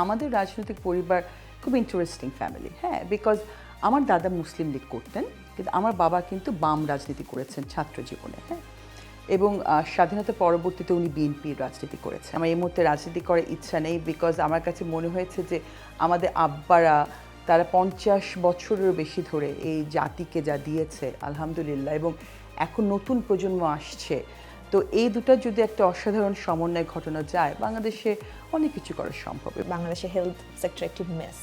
আমাদের রাজনৈতিক পরিবার খুব ইন্টারেস্টিং ফ্যামিলি, হ্যাঁ, বিকজ আমার দাদা মুসলিম লীগ করতেন, কিন্তু আমার বাবা কিন্তু বাম রাজনীতি করেছেন ছাত্র জীবনে, হ্যাঁ, এবং স্বাধীনতা পরবর্তীতে উনি বিএনপির রাজনীতি করেছেন। আমার এই মুহূর্তে রাজনীতি করার ইচ্ছা নেই, বিকজ আমার কাছে মনে হয়েছে যে আমাদের আব্বারা তারা 50 বছরেরও বেশি ধরে এই জাতিকে যা দিয়েছে আলহামদুলিল্লাহ, এবং এখন নতুন প্রজন্ম আসছে, তো এই দুটো যদি একটা অসাধারণ সমন্বয় ঘটানো যায় বাংলাদেশে অনেক কিছু করা সম্ভব। বাংলাদেশে হেলথ সেক্টর একটি মেস,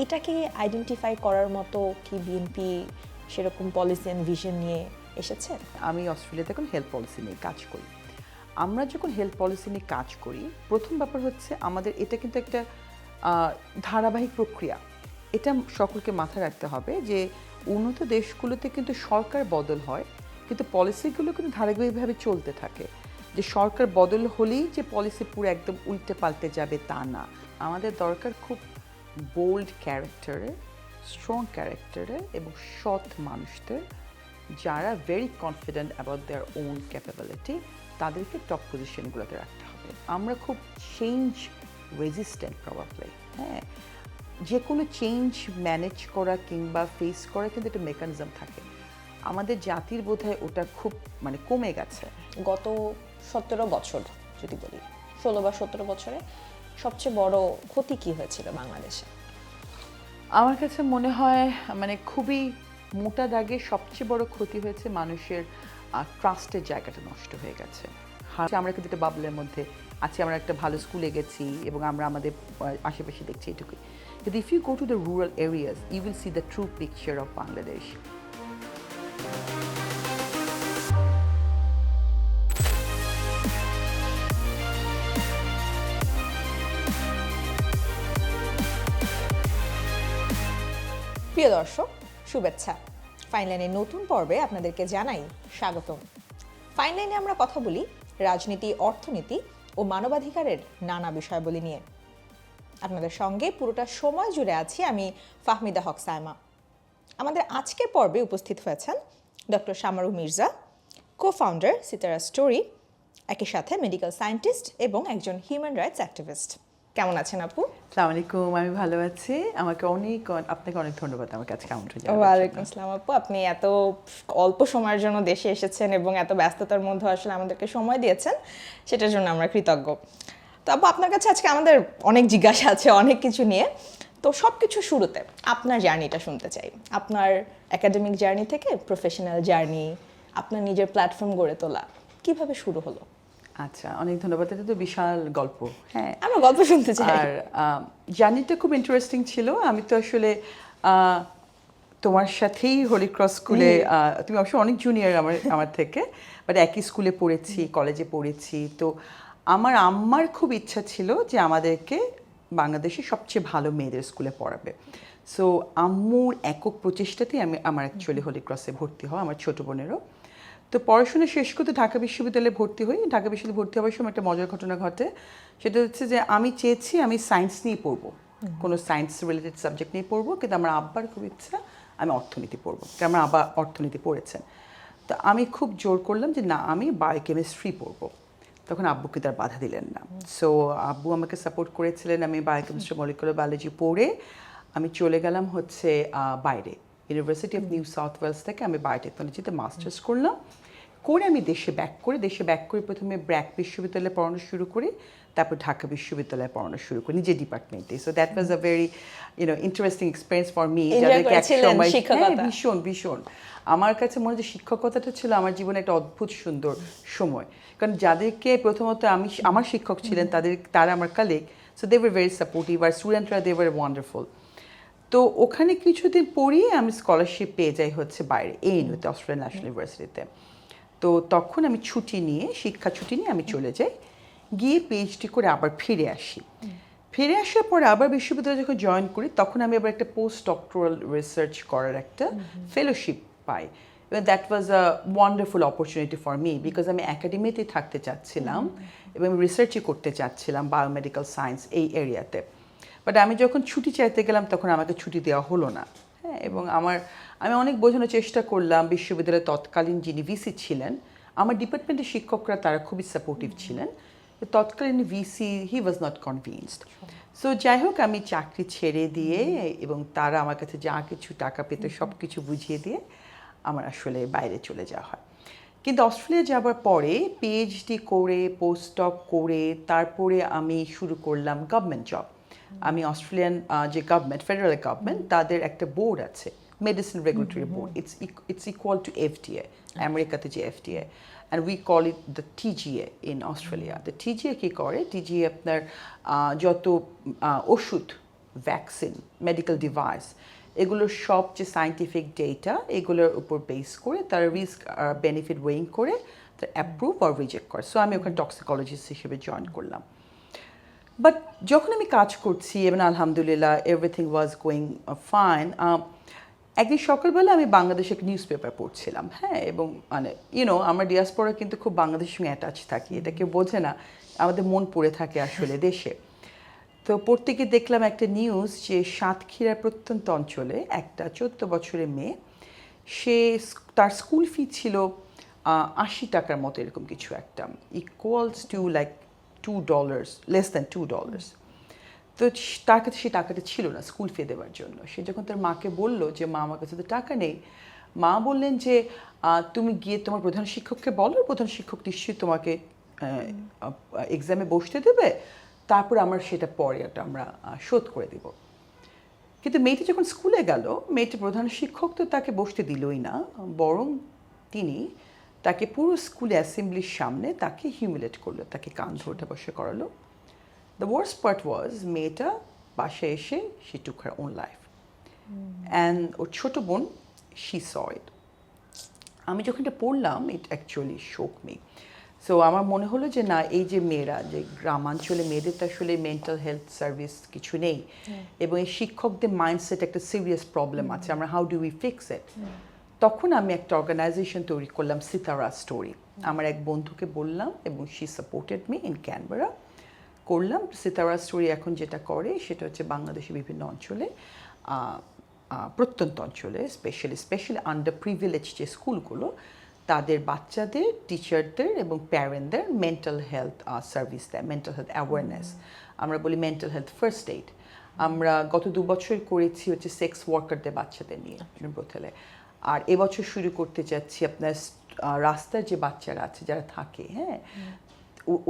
এটাকে আইডেন্টিফাই করার মতো কি বিএনপি সেরকম পলিসি অ্যান্ড ভিশন নিয়ে এসেছে? আমি অস্ট্রেলিয়াতে এখন হেলথ পলিসি নিয়ে কাজ করি। আমরা যখন হেলথ পলিসি নিয়ে কাজ করি, প্রথম ব্যাপার হচ্ছে আমাদের এটা কিন্তু একটা ধারাবাহিক প্রক্রিয়া। এটা সকলকে মাথায় রাখতে হবে যে উন্নত দেশগুলোতে কিন্তু সরকার বদল হয়, কিন্তু পলিসিগুলো কিন্তু ধারাবাহিকভাবে চলতে থাকে। যে সরকার বদল হলেই যে পলিসি পুরো একদম উল্টে পাল্টে যাবে তা না। আমাদের দরকার খুব বোল্ড ক্যারেক্টারের, স্ট্রং ক্যারেক্টারের এবং সৎ মানুষদের, যারা very confident about their own capability, তাদেরকে টপ পজিশনগুলোতে রাখতে হবে। আমরা খুব চেঞ্জ রেজিস্ট্যান্ট প্রবাবলি, হ্যাঁ, যে কোনো চেঞ্জ ম্যানেজ করা কিংবা ফেস করা কিন্তু একটা মেকানিজম থাকে। আমাদের জাতির বোধহয় ওটা খুব কমে গেছে। গত 17 বছর যদি বলি, 16 বা 17 বছরে সবচেয়ে বড় ক্ষতি কি হয়েছিল বাংলাদেশে? আমার কাছে মনে হয় খুবই মোটা দাগে সবচেয়ে বড় ক্ষতি হয়েছে মানুষের ট্রাস্টের জায়গাটা নষ্ট হয়ে গেছে। আমরা কিন্তু একটা বাবলের মধ্যে আছি, আমরা একটা ভালো স্কুলে গেছি এবং আমরা আমাদের আশেপাশে দেখছি এটুকুই, কিন্তু if you go to the rural areas you will see the true picture of Bangladesh. প্রিয় দর্শক, শুভেচ্ছা। ফাইন লাইনের নতুন পর্বে আপনাদেরকে জানাই স্বাগতম। ফাইন লাইনে আমরা কথা বলি রাজনীতি, অর্থনীতি ও মানবাধিকারের নানা বিষয়াবলী নিয়ে। আপনাদের সঙ্গে পুরোটা সময় জুড়ে আছি আমি ফাহমিদা হক সায়মা। আমাদের আজকের পর্বে উপস্থিত হয়েছেন doctor Shamaru Mirza, cofounder Sitara story, একই সাথে মেডিকেল সায়েন্টিস্ট এবং একজন হিউম্যান রাইটস অ্যাক্টিভিস্ট। কেমন আছেন আপু? আসসালামু আলাইকুম, আমি ভালো আছি। আপনাকে অনেক ধন্যবাদ আমার কাছে আমন্ত্রণ জানানোর জন্য। ওয়ালাইকুম আসসালাম আপু, আপনি এত অল্প সময়ের জন্য দেশে এসেছেন এবং এত ব্যস্ততার মধ্যে আসলে আমাদেরকে সময় দিয়েছেন, সেটার জন্য আমরা কৃতজ্ঞ। তো আপু, আপনার কাছে আজকে আমাদের অনেক জিজ্ঞাসা আছে অনেক কিছু নিয়ে। তো সব কিছু শুরুতে আপনার জার্নিটা শুনতে চাই, আপনার একাডেমিক জার্নি থেকে প্রফেশনাল জার্নি, আপনার নিজের প্ল্যাটফর্ম গড়ে তোলা কিভাবে শুরু হলো? আচ্ছা, অনেক ধন্যবাদ। এটা তো বিশাল গল্প। হ্যাঁ, আমরা গল্প শুনতে চাই। আর জার্নিটা খুব ইন্টারেস্টিং ছিল। আমি তো আসলে তোমার সাথেই হোলি ক্রস স্কুলে, তুমি অবশ্য অনেক জুনিয়র আমার থেকে, বাট একই স্কুলে পড়েছি, কলেজে পড়েছি। তো আমার আম্মার খুব ইচ্ছা ছিল যে আমাদেরকে বাংলাদেশের সবচেয়ে ভালো মেয়েদের স্কুলে পড়াবে। সো আম্মুর একক প্রচেষ্টাতেই আমার অ্যাকচুয়ালি হোলি ক্রসে ভর্তি হওয়া, আমার ছোটো বোনেরও। তো পড়াশোনা শেষ করতে ঢাকা বিশ্ববিদ্যালয়ে ভর্তি হই। ঢাকা বিশ্ববিদ্যালয়ে ভর্তি হওয়ার সময় একটা মজার ঘটনা ঘটে। সেটা হচ্ছে যে আমি চেয়েছি আমি সায়েন্স নিয়ে পড়বো, কোনো সায়েন্স রিলেটেড সাবজেক্ট নিয়ে পড়বো, কিন্তু আমার আব্বার খুব ইচ্ছা আমি অর্থনীতি পড়বো, কারণ আমার আব্বা অর্থনীতি পড়েছেন। তো আমি খুব জোর করলাম যে না, আমি বায়োকেমিস্ট্রি পড়বো। তখন আব্বুকে তার বাধা দিলেন না। সো আব্বু আমাকে সাপোর্ট করেছিলেন। আমি বায়োকেমিস্ট্রি, মলিকুলার বায়োলজি পড়ে আমি চলে গেলাম হচ্ছে বাইরে, university of New South Wales থেকে আমি বায়োটেকনোলজিতে মাস্টার্স করলাম। করে আমি দেশে ব্যাক করে প্রথমে ব্র্যাক বিশ্ববিদ্যালয়ে পড়ানো শুরু করি, তারপর ঢাকা বিশ্ববিদ্যালয়ে পড়ানো শুরু করি নিজের ডিপার্টমেন্টে। So that was a very interesting experience for me. ভীষণ ভীষণ আমার কাছে মনে হয় শিক্ষকতাটা ছিল আমার জীবনে একটা অদ্ভুত সুন্দর সময়, কারণ যাদেরকে প্রথমত আমার শিক্ষক ছিলেন তারা আমার colleague, so they were very supportive, আর স্টুডেন্টরা দে ওয়ার ওয়ান্ডারফুল। তো ওখানে কিছুদিন পড়িয়ে আমি স্কলারশিপ পেয়ে যাই হচ্ছে বাইরে, ANU-তে, অস্ট্রেলিয়ান ন্যাশনাল ইউনিভার্সিটিতে। তো তখন আমি শিক্ষা ছুটি নিয়ে আমি চলে যাই, গিয়ে PhD করে আবার ফিরে আসি। ফিরে আসার পরে আবার বিশ্ববিদ্যালয়ে যখন জয়েন করি, তখন আমি আবার একটা পোস্ট ডক্টরাল রিসার্চ করার একটা ফেলোশিপ পাই। এবং that was a wonderful opportunity for me, because আমি একাডেমিতেই থাকতে চাচ্ছিলাম এবং রিসার্চই করতে চাচ্ছিলাম বায়োমেডিক্যাল সায়েন্স এই এরিয়াতে। বাট আমি যখন ছুটি চাইতে গেলাম তখন আমাকে ছুটি দেওয়া হলো না। হ্যাঁ, এবং আমি অনেক বোঝানোর চেষ্টা করলাম। বিশ্ববিদ্যালয়ের তৎকালীন যিনি ভিসি ছিলেন, আমার ডিপার্টমেন্টের শিক্ষকরা তারা খুবই সাপোর্টিভ ছিলেন, তো তৎকালীন VC he was not convinced. So যাই হোক আমি চাকরি ছেড়ে দিয়ে এবং তারা আমার কাছে যা কিছু টাকা পেতে সব কিছু বুঝিয়ে দিয়ে আমার আসলে বাইরে চলে যাওয়া হয়। কিন্তু অস্ট্রেলিয়া যাবার পরে পিএইচডি করে পোস্টডক করে তারপরে আমি শুরু করলাম গভর্নমেন্ট জব। আমি অস্ট্রেলিয়ান যে গভর্নমেন্ট ফেডারেল গভর্নমেন্ট তাদের একটা বোর্ড আছে, medicine regulatory board, it's equal to FDA, আমেরিকাতে যে FDA, and we call it the TGA in Australia. The TGA কী করে, টিজিএ আপনার যত ওষুধ, ভ্যাকসিন, মেডিকেল ডিভাইস, এগুলোর সব যে সায়েন্টিফিক ডেটা এগুলোর উপর বেস করে তারা রিস্ক বেনিফিট ওয়েইং করে তারা অ্যাপ্রুভ আর রিজেক্ট করে। সো আমি ওখানে টক্সিকোলজিস্ট হিসেবে জয়েন করলাম। বাট যখন আমি কাজ করছি এবং আলহামদুলিল্লাহ এভরিথিং ওয়াজ গোয়িং ফাইন, একদিন সকালবেলা আমি বাংলাদেশে একটা নিউজ পেপার পড়ছিলাম, হ্যাঁ, এবং মানে আমরা ডিয়াসপোরা কিন্তু খুব বাংলাদেশের সঙ্গে অ্যাটাচ থাকি, এটা কেউ বোঝে না, আমাদের মন পড়ে থাকে আসলে দেশে। তো পড়তে গিয়ে দেখলাম একটা নিউজ যে সাতক্ষীরার প্রত্যন্ত অঞ্চলে একটা 14 বছরের মেয়ে, সে তার স্কুল ফি ছিল 80 টাকার মতো এরকম কিছু একটা, equals to like $2, less than $2। তো তার কাছে সেই টাকাটা ছিল না স্কুল ফি দেওয়ার জন্য। সে যখন তার মাকে বলল যে মা আমার কাছে তো টাকা নেই, মা বললেন যে তুমি গিয়ে তোমার প্রধান শিক্ষককে বলো, প্রধান শিক্ষক নিশ্চয়ই তোমাকে এক্সামে বসতে দেবে, তারপর আমরা সেটা পরে আমরা শোধ করে দিব। কিন্তু মেয়েটি যখন স্কুলে গেল, মেয়েটির প্রধান শিক্ষক তো তাকে বসতে দিলই না, বরং তিনি তাকে পুরো স্কুলে অ্যাসেম্বলির সামনে তাকে হিউমিলেট করলো, তাকে কান ধরে বসে করালো। দ্য ওয়ার্স্ট পার্ট ওয়াজ মেয়েটা বাসায় এসে she took her own life, and ওর ছোটো বোন শি স ইট। আমি যখন এটা পড়লাম it actually shook me. So আমার মনে হলো যে না, এই যে মেয়েরা, যে গ্রামাঞ্চলে মেয়েদের তো আসলে মেন্টাল হেলথ সার্ভিস কিছু নেই, এবং এই শিক্ষকদের মাইন্ডসেট একটা সিরিয়াস প্রবলেম আছে, আমরা how do we fix it. তখন আমি একটা অর্গানাইজেশন তৈরি করলাম, সিতারা স্টোরি। আমার এক বন্ধুকে বললাম এবং she supported me in Canberra, করলাম। সিতারা স্টোরি এখন যেটা করে সেটা হচ্ছে বাংলাদেশের বিভিন্ন অঞ্চলে, প্রত্যন্ত অঞ্চলে স্পেশালি আন্ডার প্রিভিলেজ যে স্কুলগুলো, তাদের বাচ্চাদের, টিচারদের এবং প্যারেন্টদের মেন্টাল হেলথ সার্ভিস দেয়, মেন্টাল হেলথ অ্যাওয়ারনেস, আমরা বলি মেন্টাল হেলথ ফার্স্ট এইড। আমরা গত 2 বছর করেছি হচ্ছে সেক্স ওয়ার্কারদের বাচ্চাদের নিয়ে ব্রথেলে, আর এবছর শুরু করতে যাচ্ছি আপনার রাস্তার যে বাচ্চারা আছে যারা থাকে, হ্যাঁ,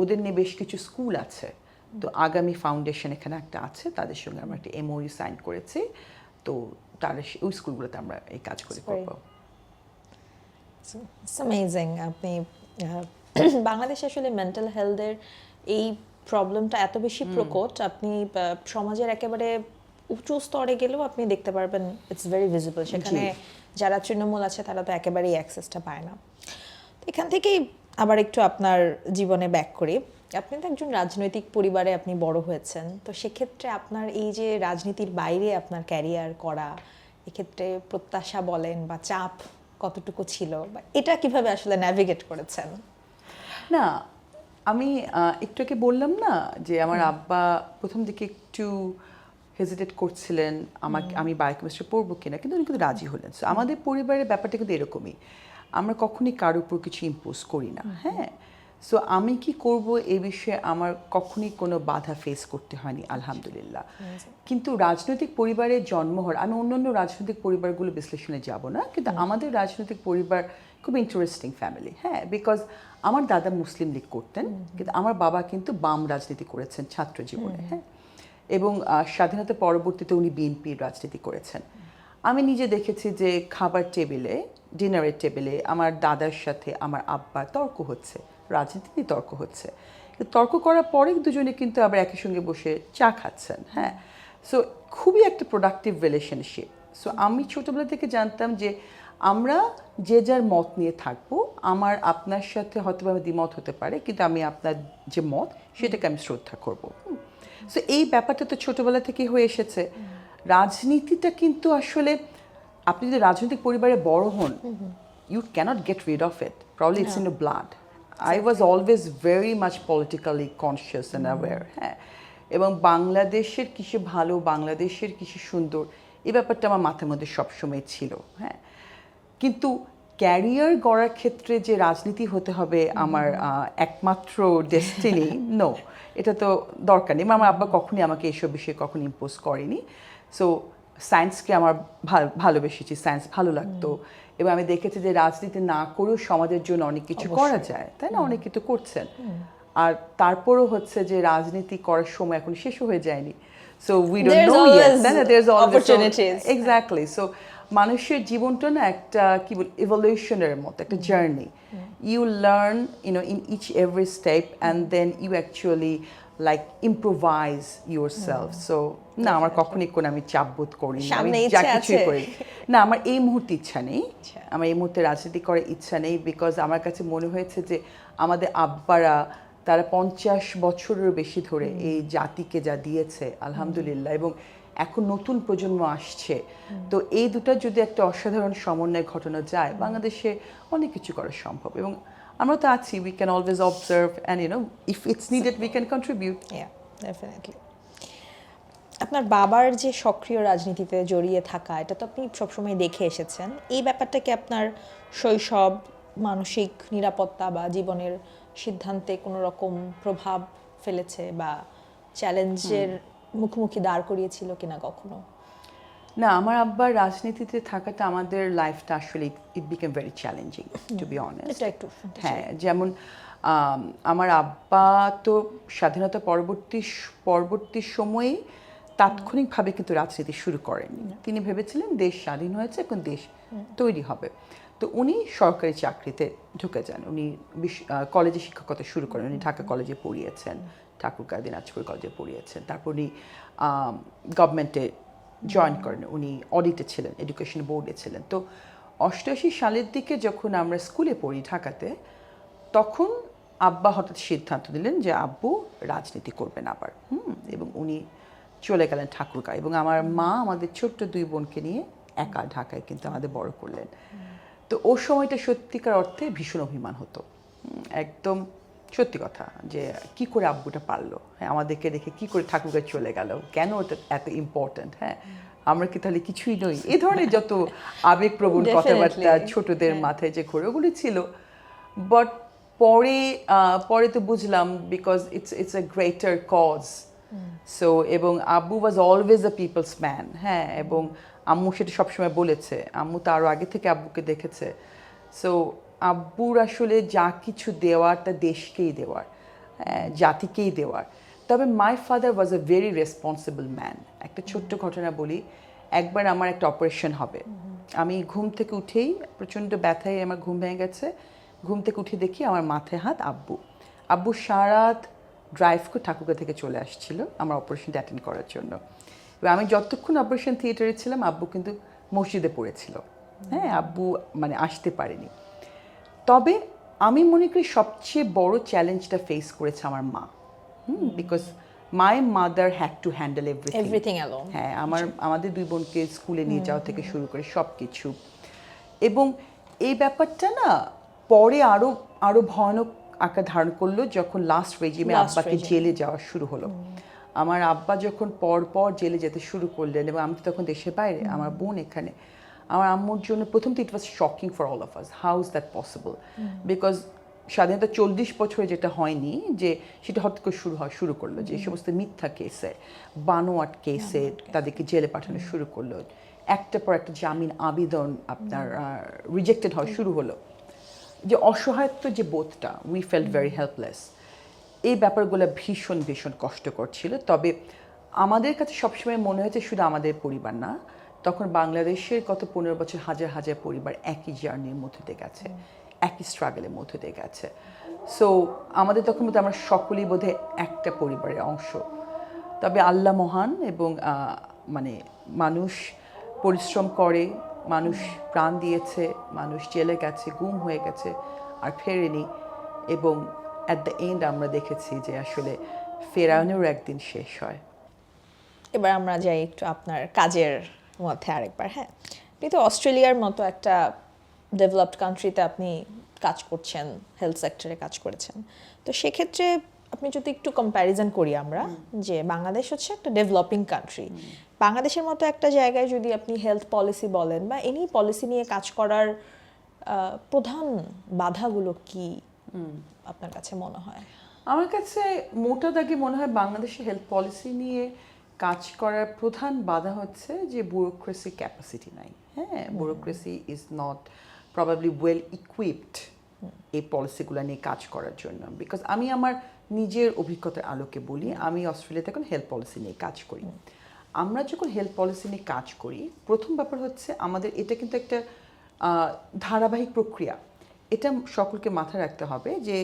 ওদের নিয়ে বেশ কিছু স্কুল আছে। তো আগামী ফাউন্ডেশন এখানে একটা আছে, তাদের সঙ্গে আমরা একটা এমওইউ সাইন করেছি, তো তারা ওই স্কুলগুলোতে আমরা এই কাজ করে করবো। It's amazing. আপনি বাংলাদেশে আসলে মেন্টাল হেলথের এই প্রবলেমটা এত বেশি প্রকট, আপনি সমাজের একেবারে উঁচু স্তরে গেলেও আপনি দেখতে পারবেন ইটস ভেরি ভিজিবল। সেখানে যারা তৃণমূল আছে তারা তো একেবারেই অ্যাক্সেসটা পায় না। এখান থেকেই আবার একটু আপনার জীবনে ব্যাক করি। আপনি তো একজন রাজনৈতিক পরিবারে আপনি বড় হয়েছেন, তো সেক্ষেত্রে আপনার এই যে রাজনীতির বাইরে আপনার ক্যারিয়ার করা, এক্ষেত্রে প্রত্যাশা বলেন বা চাপ কতটুকু ছিল, বা এটা কিভাবে আসলে ন্যাভিগেট করেছেন? না, আমি একটু আগে বললাম না যে আমার আব্বা প্রথম দিকে একটু হেজিটেট করছিলেন আমি বায়োকেমিস্ট্রি পড়বো কিনা, কিন্তু উনি কিন্তু রাজি হলেন। সো আমাদের পরিবারের ব্যাপারটা কিন্তু এরকমই, আমরা কখনই কারোর উপর কিছু ইম্পোজ করি না, হ্যাঁ। সো আমি কি করব এই বিষয়ে আমার কখনই কোনো বাধা ফেস করতে হয়নি, আলহামদুলিল্লাহ। কিন্তু রাজনৈতিক পরিবারে জন্ম হওয়ার, আমি অন্যান্য রাজনৈতিক পরিবারগুলো বিশ্লেষণে যাব না, কিন্তু আমাদের রাজনৈতিক পরিবার খুব ইন্টারেস্টিং ফ্যামিলি, হ্যাঁ, বিকজ আমার দাদা মুসলিম লীগ করতেন, কিন্তু আমার বাবা কিন্তু বাম রাজনীতি করেছেন ছাত্র জীবনে, হ্যাঁ, এবং স্বাধীনতা পরবর্তীতে উনি বিএনপির রাজনীতি করেছেন। আমি নিজে দেখেছি যে খাবার টেবিলে, ডিনারের টেবিলে আমার দাদার সাথে আমার আব্বার তর্ক হচ্ছে, রাজনীতি নিয়ে তর্ক হচ্ছে, তর্ক করার পরে দুজনে কিন্তু আবার একই সঙ্গে বসে চা খাচ্ছেন, হ্যাঁ। সো খুবই একটা প্রোডাক্টিভ রিলেশনশিপ। সো আমি ছোটোবেলা থেকে জানতাম যে আমরা যে যার মত নিয়ে থাকবো, আমার আপনার সাথে হয়তো আমি দ্বিমত হতে পারে, কিন্তু আমি আপনার যে মত সেটাকে আমি শ্রদ্ধা করবো। সো এই ব্যাপারটা তো ছোটোবেলা থেকেই হয়ে এসেছে। রাজনীতিটা কিন্তু আসলে আপনি যদি রাজনৈতিক পরিবারে বড় হন, you can't get rid of it, probably it's in your blood. I was always very much politically conscious and aware, হ্যাঁ, এবং বাংলাদেশের কিসে ভালো, বাংলাদেশের কিসে সুন্দর, এই ব্যাপারটা আমার মাথার মধ্যে সবসময় ছিল, হ্যাঁ। কিন্তু ক্যারিয়ার গড়ার ক্ষেত্রে যে রাজনীতি হতে হবে আমার একমাত্র ডেস্টিনি, নো, এটা তো দরকার নেই। আমার আব্বা কখনই আমাকে এইসব বিষয়ে কখনো ইম্পোজ করেনি। সো সায়েন্সকে আমার ভালোবেসেছি, সায়েন্স ভালো লাগতো, এবং আমি দেখেছি যে রাজনীতি না করেও সমাজের জন্য অনেক কিছু করা যায়, তাই না? অনেক কিছু করছেন। আর তারপরও হচ্ছে যে রাজনীতি করার সময় এখন শেষ হয়ে যায়নি। So we don't There's no always yet, তাই না? There's always opportunities. এক্স্যাক্টলি। সো মানুষের জীবনটা না একটা কি বল ইভলিউশনের মতো একটা journey. You learn in each every step and then you actually like improvise yourself. So না, আমার কখনই কোনো আমি চাপ বোধ করিনি, আমি সামনে যা ইচ্ছে কিছুই আছে? করি। না, আমার এই মুহূর্তে ইচ্ছা নেই, আমার এই মুহূর্তে রাজনীতি করার ইচ্ছা নেই, বিকজ আমার কাছে মনে হয়েছে যে আমাদের আব্বারা তারা 50 বছরেরও বেশি ধরে এই জাতিকে যা দিয়েছে আলহামদুলিল্লাহ, এবং এখন নতুন প্রজন্ম আসছে। তো এই দুটা যদি একটা অসাধারণ সমন্বয় ঘটানো যায়, বাংলাদেশে অনেক কিছু করা সম্ভব। এবং আমরা তো আছি, we can always observe and if it's needed we can contribute. Definitely. আপনার বাবার যে সক্রিয় রাজনীতিতে জড়িয়ে থাকা, এটা তো আপনি সবসময় দেখে এসেছেন। এই ব্যাপারটা কি আপনার শৈশব, মানসিক নিরাপত্তা বা জীবনের সিদ্ধান্তে কোনো রকম প্রভাব ফেলেছে বা চ্যালেঞ্জের মুখোমুখি দাঁড় করিয়েছিল কিনা কখনো? না, আমার আব্বার রাজনীতিতে থাকাটা আমাদের লাইফটা আসলে it became very challenging, to be honest. এটা একটু শুনতে চাই। হ্যাঁ, যেমন আমার আব্বা তো স্বাধীনতা পরবর্তী সময়ে তাৎক্ষণিকভাবে কিন্তু রাজনীতি শুরু করেননি। তিনি ভেবেছিলেন দেশ স্বাধীন হয়েছে, এখন দেশ তৈরি হবে। তো উনি সরকারি চাকরিতে ঢুকে যান। উনি কলেজে শিক্ষকতা শুরু করেন। উনি ঢাকা কলেজে পড়িয়েছেন, ঠাকুরগাঁও দিনাজপুর কলেজে পড়িয়েছেন। তারপর উনি গভর্নমেন্টে জয়েন করেন। উনি অডিটে ছিলেন, এডুকেশন বোর্ডে ছিলেন। তো 88 সালের দিকে যখন আমরা স্কুলে পড়ি ঢাকাতে, তখন আব্বা হঠাৎ সিদ্ধান্ত নিলেন যে আব্বু রাজনীতি করবেন আবার। এবং উনি চলে গেলেন ঠাকুরগাঁও, এবং আমার মা আমাদের ছোট্ট 2 বোনকে নিয়ে একা ঢাকায় কিন্তু আমাদের বড় করলেন। তো ওই সময়টা সত্যিকার অর্থে ভীষণ অভিমান হতো, একদম সত্যি কথা, যে কি করে আব্বুটা পারলো, হ্যাঁ, আমাদেরকে রেখে কি করে ঠাকুরগাঁও চলে গেল, কেন ওটা এত ইম্পর্ট্যান্ট, হ্যাঁ, আমরা কি তাহলে কিছুই নই? এই ধরনের যত আবেগপ্রবণ কথাবার্তা ছোটদের মাথায় যে ঘোরে, ওগুলি ছিল। বাট পরে তো বুঝলাম, because it's a greater cause. So এবং আব্বু was always a people's man, হ্যাঁ, এবং আম্মু সেটা সবসময় বলেছে। আম্মু তো আরও আগে থেকে আব্বুকে দেখেছে। সো আব্বুর আসলে যা কিছু দেওয়ার তা দেশকেই দেওয়ার, জাতিকেই দেওয়ার। তবে my father was a very responsible man. একটা ছোট্ট ঘটনা বলি। একবার আমার একটা অপারেশন হবে, আমি ঘুম থেকে উঠেই প্রচণ্ড ব্যথায় আমার ঘুম ভেঙে গেছে। ঘুম থেকে উঠে দেখি আমার মাথায় হাত আব্বু সারাত ড্রাইভ করে ঠাকুরগাঁও থেকে চলে আসছিল আমার অপারেশনটা অ্যাটেন্ড করার জন্য। এবং আমি যতক্ষণ অপারেশন থিয়েটারে ছিলাম আব্বু কিন্তু মসজিদে পড়েছিল, হ্যাঁ, আব্বু মানে আসতে পারেনি। তবে আমি মনে করি সবচেয়ে বড় চ্যালেঞ্জটা ফেস করেছে আমার মা, because my mother had to handle everything alone. হ্যাঁ, আমাদের 2 বোনকে স্কুলে নিয়ে যাওয়া থেকে শুরু করে সব কিছু। এবং এই ব্যাপারটা না পরে আরো ভয়ানক আকার ধারণ করলো যখন লাস্ট রেজিমে আব্বাকে জেলে যাওয়া শুরু হলো। আমার আব্বা যখন পর জেলে যেতে শুরু করলেন, এবং আমি তো তখন দেশের বাইরে, আমার বোন এখানে, আমার আম্মুর জন্য প্রথম তো it was shocking for all of us, how is that possible, because স্বাধীনতা 40 বছরে যেটা হয়নি, যে সেটা হঠাৎ করে শুরু করলো, যে সমস্ত মিথ্যা কেসে, বানোয়াট কেসে তাদেরকে জেলে পাঠানো শুরু করলো, একটা পর একটা জামিন আবেদন আপনার রিজেক্টেড হওয়া শুরু হলো। যে অসহায়ত্ব যে বোধটা, উই ফেল্ট ভেরি হেল্পলেস। এই ব্যাপারগুলো ভীষণ কষ্টকর ছিল। তবে আমাদের কাছে সবসময় মনে হয়েছে শুধু আমাদের পরিবার না, তখন বাংলাদেশের গত 15 বছর হাজার পরিবার একই জার্নির মধ্যে দিয়ে গেছে, একই স্ট্রাগলের মধ্যে দিয়ে গেছে। সো আমাদের তখন মধ্যে আমরা সকলেই বোধহয় একটা পরিবারের অংশ। তবে আল্লাহ মহান, এবং মানে মানুষ পরিশ্রম করে, মানুষ প্রাণ দিয়েছে, মানুষ জেলে গেছে, গুম হয়ে গেছে, আর ফেরেনি। এবং অ্যাট দ্য এন্ড আমরা দেখেছি যে আসলে ফেরানোর একদিন শেষ হয়। এবার আমরা যাই একটু আপনার কাজের মধ্যে আরেকবার। হ্যাঁ, আপনি তো অস্ট্রেলিয়ার মতো একটা ডেভেলপড কান্ট্রিতে আপনি কাজ করছেন, হেলথ সেক্টরে কাজ করেছেন। তো সেক্ষেত্রে আপনি যদি একটু কম্প্যারিজন করি আমরা, যে বাংলাদেশ হচ্ছে একটা ডেভেলপিং কান্ট্রি, বাংলাদেশের মতো একটা জায়গায় যদি আপনি হেলথ পলিসি বলেন বা এনি পলিসি নিয়ে কাজ করার প্রধান বাধাগুলো কি আপনার কাছে মনে হয়? আমার কাছে মোটা দাগে মনে হয় বাংলাদেশে হেলথ পলিসি নিয়ে কাজ করার প্রধান বাধা হচ্ছে যে ব্যুরোক্রেসি ক্যাপাসিটি নাই। হ্যাঁ, bureaucracy is not probably well equipped এই পলিসিগুলো নিয়ে কাজ করার জন্য। বিকজ আমি আমার নিজের অভিজ্ঞতার আলোকে বলি, আমি অস্ট্রেলিয়াতে এখন হেলথ পলিসি নিয়ে কাজ করি। আমরা যখন হেলথ পলিসি নিয়ে কাজ করি, প্রথম ব্যাপার হচ্ছে আমাদের এটা কিন্তু একটা ধারাবাহিক প্রক্রিয়া। এটা সকলকে মাথায় রাখতে হবে যে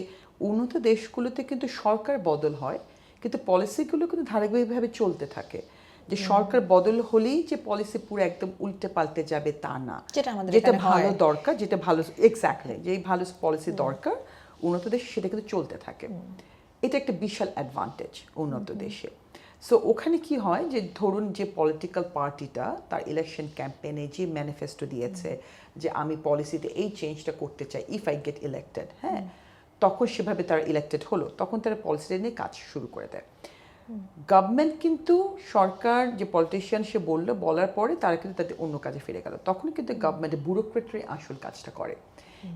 উন্নত দেশগুলোতে কিন্তু সরকার বদল হয়, কিন্তু পলিসিগুলো কিন্তু ধারাবাহিকভাবে চলতে থাকে। যে সরকার বদল হলেই যে পলিসি পুরো একদম উল্টে পাল্টে যাবে তা না। যেটা ভালো দরকার, যেটা ভালো এক্স্যাক্টলি যেই ভালো পলিসি দরকার উন্নত দেশে, সেটা কিন্তু চলতে থাকে। এটা একটা বিশাল অ্যাডভান্টেজ উন্নত দেশে। সো ওখানে কি হয় যে ধরুন যে পলিটিক্যাল পার্টিটা তার ইলেকশন ক্যাম্পেইনে যে ম্যানিফেস্টো দিয়েছে যে আমি পলিসিতে এই চেঞ্জটা করতে চাই ইফ আই গেট ইলেক্টেড, হ্যাঁ, তখন সেভাবে তারা ইলেক্টেড হলো, তখন তারা পলিসিটা নিয়ে কাজ শুরু করে দেয়। গভর্নমেন্ট কিন্তু সরকার যে পলিটিশিয়ান সে বলার পরে তারা কিন্তু তাদের অন্য কাজে ফিরে গেল, তখন কিন্তু গভর্নমেন্টের ব্যুরোক্রেটরাই আসল কাজটা করে।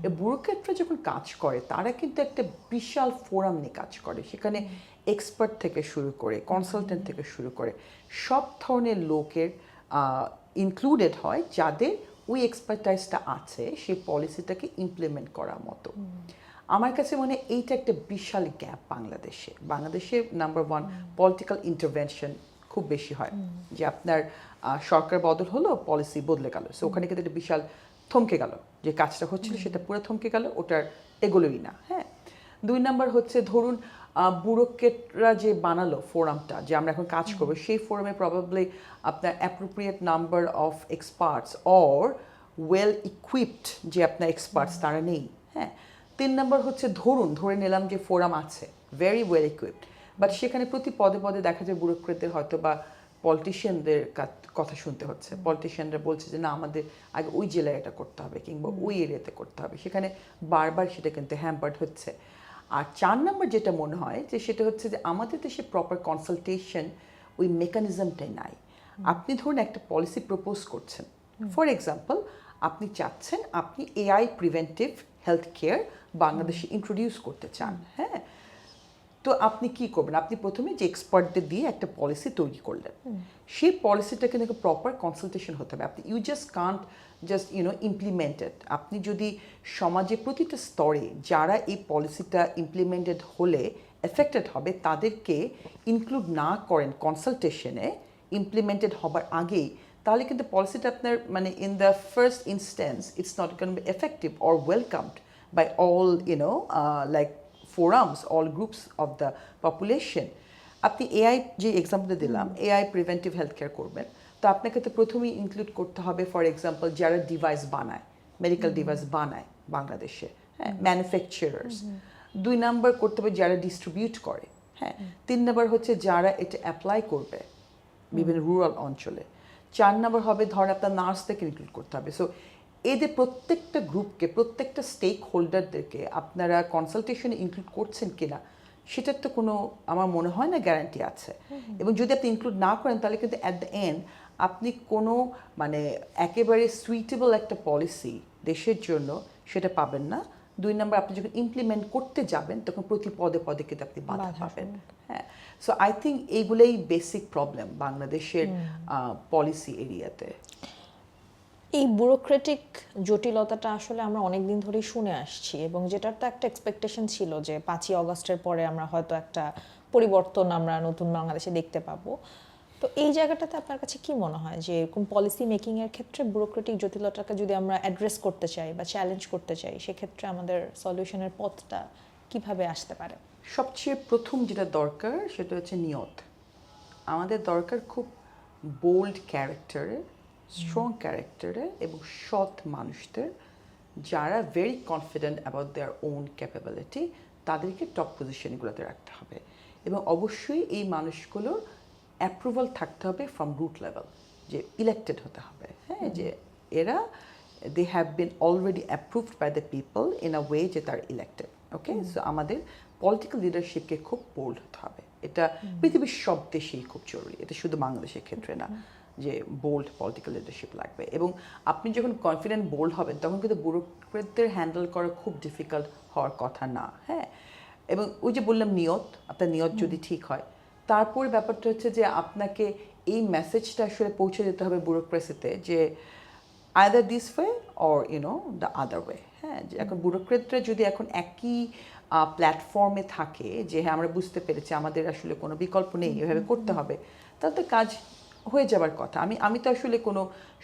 এই ব্যুরোক্রেটরা যখন কাজ করে তারা কিন্তু একটা বিশাল ফোরাম নিয়ে কাজ করে, সেখানে এক্সপার্ট থেকে শুরু করে কনসালটেন্ট থেকে শুরু করে সব ধরনের লোকের ইনক্লুডেড হয়, যাদের ওই এক্সপার্টাইজটা আছে সেই পলিসিটাকে ইমপ্লিমেন্ট করার মতো। আমার কাছে মনে হয় এইটা একটা বিশাল গ্যাপ বাংলাদেশে নাম্বার ওয়ান পলিটিক্যাল ইন্টারভেনশন খুব বেশি হয়, যে আপনার সরকার বদল হলো, পলিসি বদলে গেল, সো ওখানে কিন্তু একটা বিশাল থমকে গেল, যে কাজটা হচ্ছিল সেটা পুরো থমকে গেল, ওটার এগোলোই না। হ্যাঁ, দুই নাম্বার হচ্ছে ধরুন ব্যুরোক্রেটরা যে বানালো ফোরামটা, যে আমরা এখন কাজ করবো, সেই ফোরামে প্রবাবলি আপনার appropriate number of experts or well equipped যে আপনার এক্সপার্টস তারা নেই। হ্যাঁ, তিন নম্বর হচ্ছে ধরে নিলাম যে ফোরাম আছে ভেরি ওয়েল ইকুইপড, বাট সেখানে প্রতি পদে পদে দেখা যায় ব্যুরোক্রেটদের হয়তো বা পলিটিশিয়ানদের কথা শুনতে হচ্ছে। পলিটিশিয়ানরা বলছে যে না, আমাদের আগে ওই জেলায় এটা করতে হবে কিংবা ওই এরিয়াতে করতে হবে, সেখানে বারবার সেটা কিন্তু হ্যাম্পার্ড হচ্ছে। আর চার নম্বর যেটা মনে হয় যে সেটা হচ্ছে যে আমাদের দেশে প্রপার কনসালটেশন ওই মেকানিজমটাই নাই। আপনি ধরুন একটা পলিসি প্রপোজ করছেন, ফর এক্সাম্পল আপনি চাচ্ছেন আপনি এআই প্রিভেন্টিভ হেলথ কেয়ার বাংলাদেশে ইন্ট্রোডিউস করতে চান। হ্যাঁ, তো আপনি কি করবেন? আপনি প্রথমে যে এক্সপার্টদের দিয়ে একটা পলিসি তৈরি করলেন, সেই পলিসিটা কিন্তু প্রপার কনসালটেশন হতে হবে। আপনি you just can't just implemented. আপনি যদি সমাজে প্রতিটা স্তরে যারা এই পলিসিটা ইমপ্লিমেন্টেড হলে এফেক্টেড হবে তাদেরকে ইনক্লুড না করেন কনসালটেশনে ইমপ্লিমেন্টেড হবার আগেই, তাহলে কিন্তু পলিসিটা আপনার মানে in the first instance it's not gonna be effective or welcomed by all like forums, all groups of the population. আপনি এআই যে এক্সাম্পলটা দিলাম, এআই প্রিভেন্টিভ হেলথ কেয়ার করবেন, তো আপনাকে তো প্রথমেই ইনক্লুড করতে হবে ফর এক্সাম্পল যারা ডিভাইস বানায়, মেডিকেল ডিভাইস বানায় বাংলাদেশে, হ্যাঁ, ম্যানুফ্যাকচারার্স। দুই নাম্বার করতে হবে যারা ডিস্ট্রিবিউট করে। হ্যাঁ, তিন নাম্বার হচ্ছে যারা এটা অ্যাপ্লাই করবে বিভিন্ন রুরাল অঞ্চলে। চার নাম্বার হবে ধর আপনার নার্সদেরকে ইনক্লুড করতে হবে। সো এদের প্রত্যেকটা গ্রুপকে, প্রত্যেকটা স্টেক হোল্ডারদেরকে আপনারা কনসালটেশনে ইনক্লুড করছেন কিনা সেটার তো কোনো আমার মনে হয় না গ্যারান্টি আছে। এবং যদি আপনি ইনক্লুড না করেন তাহলে কিন্তু অ্যাট দ্য এন্ড আপনি কোনো মানে একেবারে সুইটেবল একটা পলিসি দেশের জন্য সেটা পাবেন না। দুই নম্বর, আপনি যখন ইমপ্লিমেন্ট করতে যাবেন তখন প্রতি পদে পদে কিন্তু আপনি বাধা পাবেন। হ্যাঁ, সো আই থিঙ্ক এইগুলোই বেসিক প্রবলেম বাংলাদেশের পলিসি এরিয়াতে। এই ব্যুরোক্রেটিক জটিলতাটা আসলে আমরা অনেক দিন ধরেই শুনে আসছি, এবং যেটার তো একটা এক্সপেকটেশন ছিল যে 5ই অগস্টের পরে আমরা হয়তো একটা পরিবর্তন আমরা নতুন বাংলাদেশে দেখতে পাবো। তো এই জায়গাটাতে আপনার কাছে কি মনে হয় যে এরকম পলিসি মেকিং এর ক্ষেত্রে ব্যুরোক্রেটিক জটিলতাকে যদি আমরা অ্যাড্রেস করতে চাই বা চ্যালেঞ্জ করতে চাই, সেক্ষেত্রে আমাদের সলিউশনের পথটা কিভাবে আসতে পারে? সবচেয়ে প্রথম যেটা দরকার সেটা হচ্ছে নিয়ত। আমাদের দরকার খুব বোল্ড ক্যারেক্টারে, স্ট্রং ক্যারেক্টারে এবং সৎ মানুষদের, যারা very confident about their own capability, তাদেরকে টপ পজিশনগুলোতে রাখতে হবে। এবং অবশ্যই এই মানুষগুলোর অ্যাপ্রুভাল থাকতে হবে ফ্রম রুট লেভেল, যে ইলেক্টেড হতে হবে। হ্যাঁ, যে এরা they have been already approved by the people in a way যে তার ইলেক্টেড। ওকে, সো আমাদের পলিটিক্যাল লিডারশিপকে খুব বোল্ড হতে হবে। এটা পৃথিবীর সব দেশেই খুব জরুরি, এটা শুধু বাংলাদেশের ক্ষেত্রে না। যে বোল্ড পলিটিক্যাল লিডারশিপ লাগবে, এবং আপনি যখন কনফিডেন্ট বোল্ড হবেন তখন কিন্তু ব্যুরোক্রেটদের হ্যান্ডেল করা খুব ডিফিকাল্ট হওয়ার কথা না। হ্যাঁ, এবং ওই যে বললাম নিয়ত, আপনার নিয়ত যদি ঠিক হয়, তারপরে ব্যাপারটা হচ্ছে যে আপনাকে এই মেসেজটা আসলে পৌঁছে দিতে হবে ব্যুরোক্রেসিতে যে either this way or the other way. হ্যাঁ, যে এখন ব্যুরোক্রেটরা যদি এখন একই প্ল্যাটফর্মে থাকে যে হ্যাঁ আমরা বুঝতে পেরেছি আমাদের আসলে কোনো বিকল্প নেই, এভাবে করতে হবে, তাহলে তো কাজ হয়ে যাবার কথা। আমি তো আসলে কোনো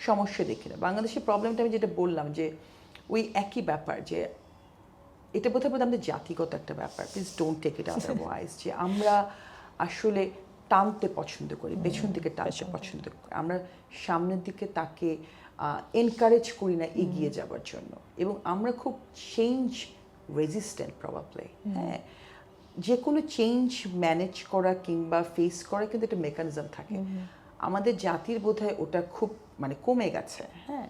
সমস্যা দেখি না। বাংলাদেশের প্রবলেমটা আমি যেটা বললাম যে ওই একই ব্যাপার, যে এটা বোধহয় আমাদের জাতিগত একটা ব্যাপার, please don't take it otherwise, যে আমরা আসলে টানতে পছন্দ করি, পেছন দিকে টানতে পছন্দ করি, আমরা সামনের দিকে তাকে এনকারেজ করি না এগিয়ে যাওয়ার জন্য, এবং আমরা খুব চেঞ্জ রেজিস্ট্যান্ট প্রবাবলি। হ্যাঁ, যে কোনো চেঞ্জ ম্যানেজ করা কিংবা ফেস করা কিন্তু একটা মেকানিজম থাকে। আমাদের জাতির বোধহয় ওটা খুব মানে কমে গেছে। হ্যাঁ,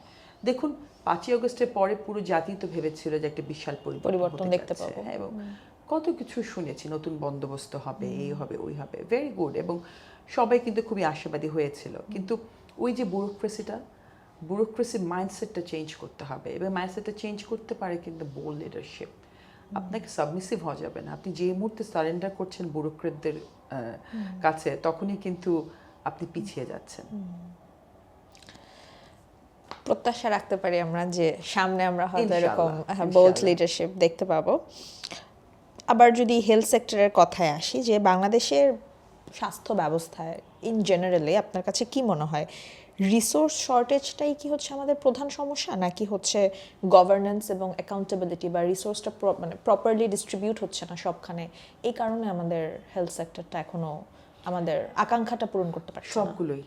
দেখুন 5ই আগস্টের পরে পুরো জাতি তো ভেবেছিল যে একটা বিশাল পরিবর্তন হতে দেখতে যাচ্ছে। পাবো। হ্যাঁ, এবং কত কিছু শুনেছি, নতুন বন্দোবস্ত হবে, এই হবে ওই হবে, ভেরি গুড, এবং সবাই কিন্তু খুবই আশাবাদী হয়েছিল। কিন্তু ওই যে ব্যুরোক্রেসির মাইন্ডসেটটা চেঞ্জ করতে হবে, এবং মাইন্ডসেটটা চেঞ্জ করতে পারে কিন্তু বোল্ড লিডারশিপ। আপনাকে সাবমিসিভ হওয়া যাবে না। আপনি যে মুহূর্তে সারেন্ডার করছেন ব্যুরোক্রেটদের কাছে, তখনই কিন্তু আপনি পিছিয়ে যাচ্ছেন। প্রত্যাশা রাখতে পারি আমরা যে সামনে আমরা হয়তো এরকম ইনশাআল্লাহ। বোল্ড লিডারশিপ দেখতে পাবো। আবার যদি হেলথ সেক্টরের কথায় আসি, যে বাংলাদেশের স্বাস্থ্য ব্যবস্থায় ইন জেনারেলি আপনার কাছে কি মনে হয়, রিসোর্স শর্টেজটাই কি হচ্ছে আমাদের প্রধান সমস্যা, নাকি হচ্ছে গভর্নেন্স এবং অ্যাকাউন্টেবিলিটি বা রিসোর্সটা মানে প্রপারলি ডিস্ট্রিবিউট হচ্ছে না সবখানে, এই কারণে আমাদের হেলথ সেক্টরটা এখনো আমাদের আকাঙ্ক্ষাটা পূরণ করতে পারছে না? সবগুলোই,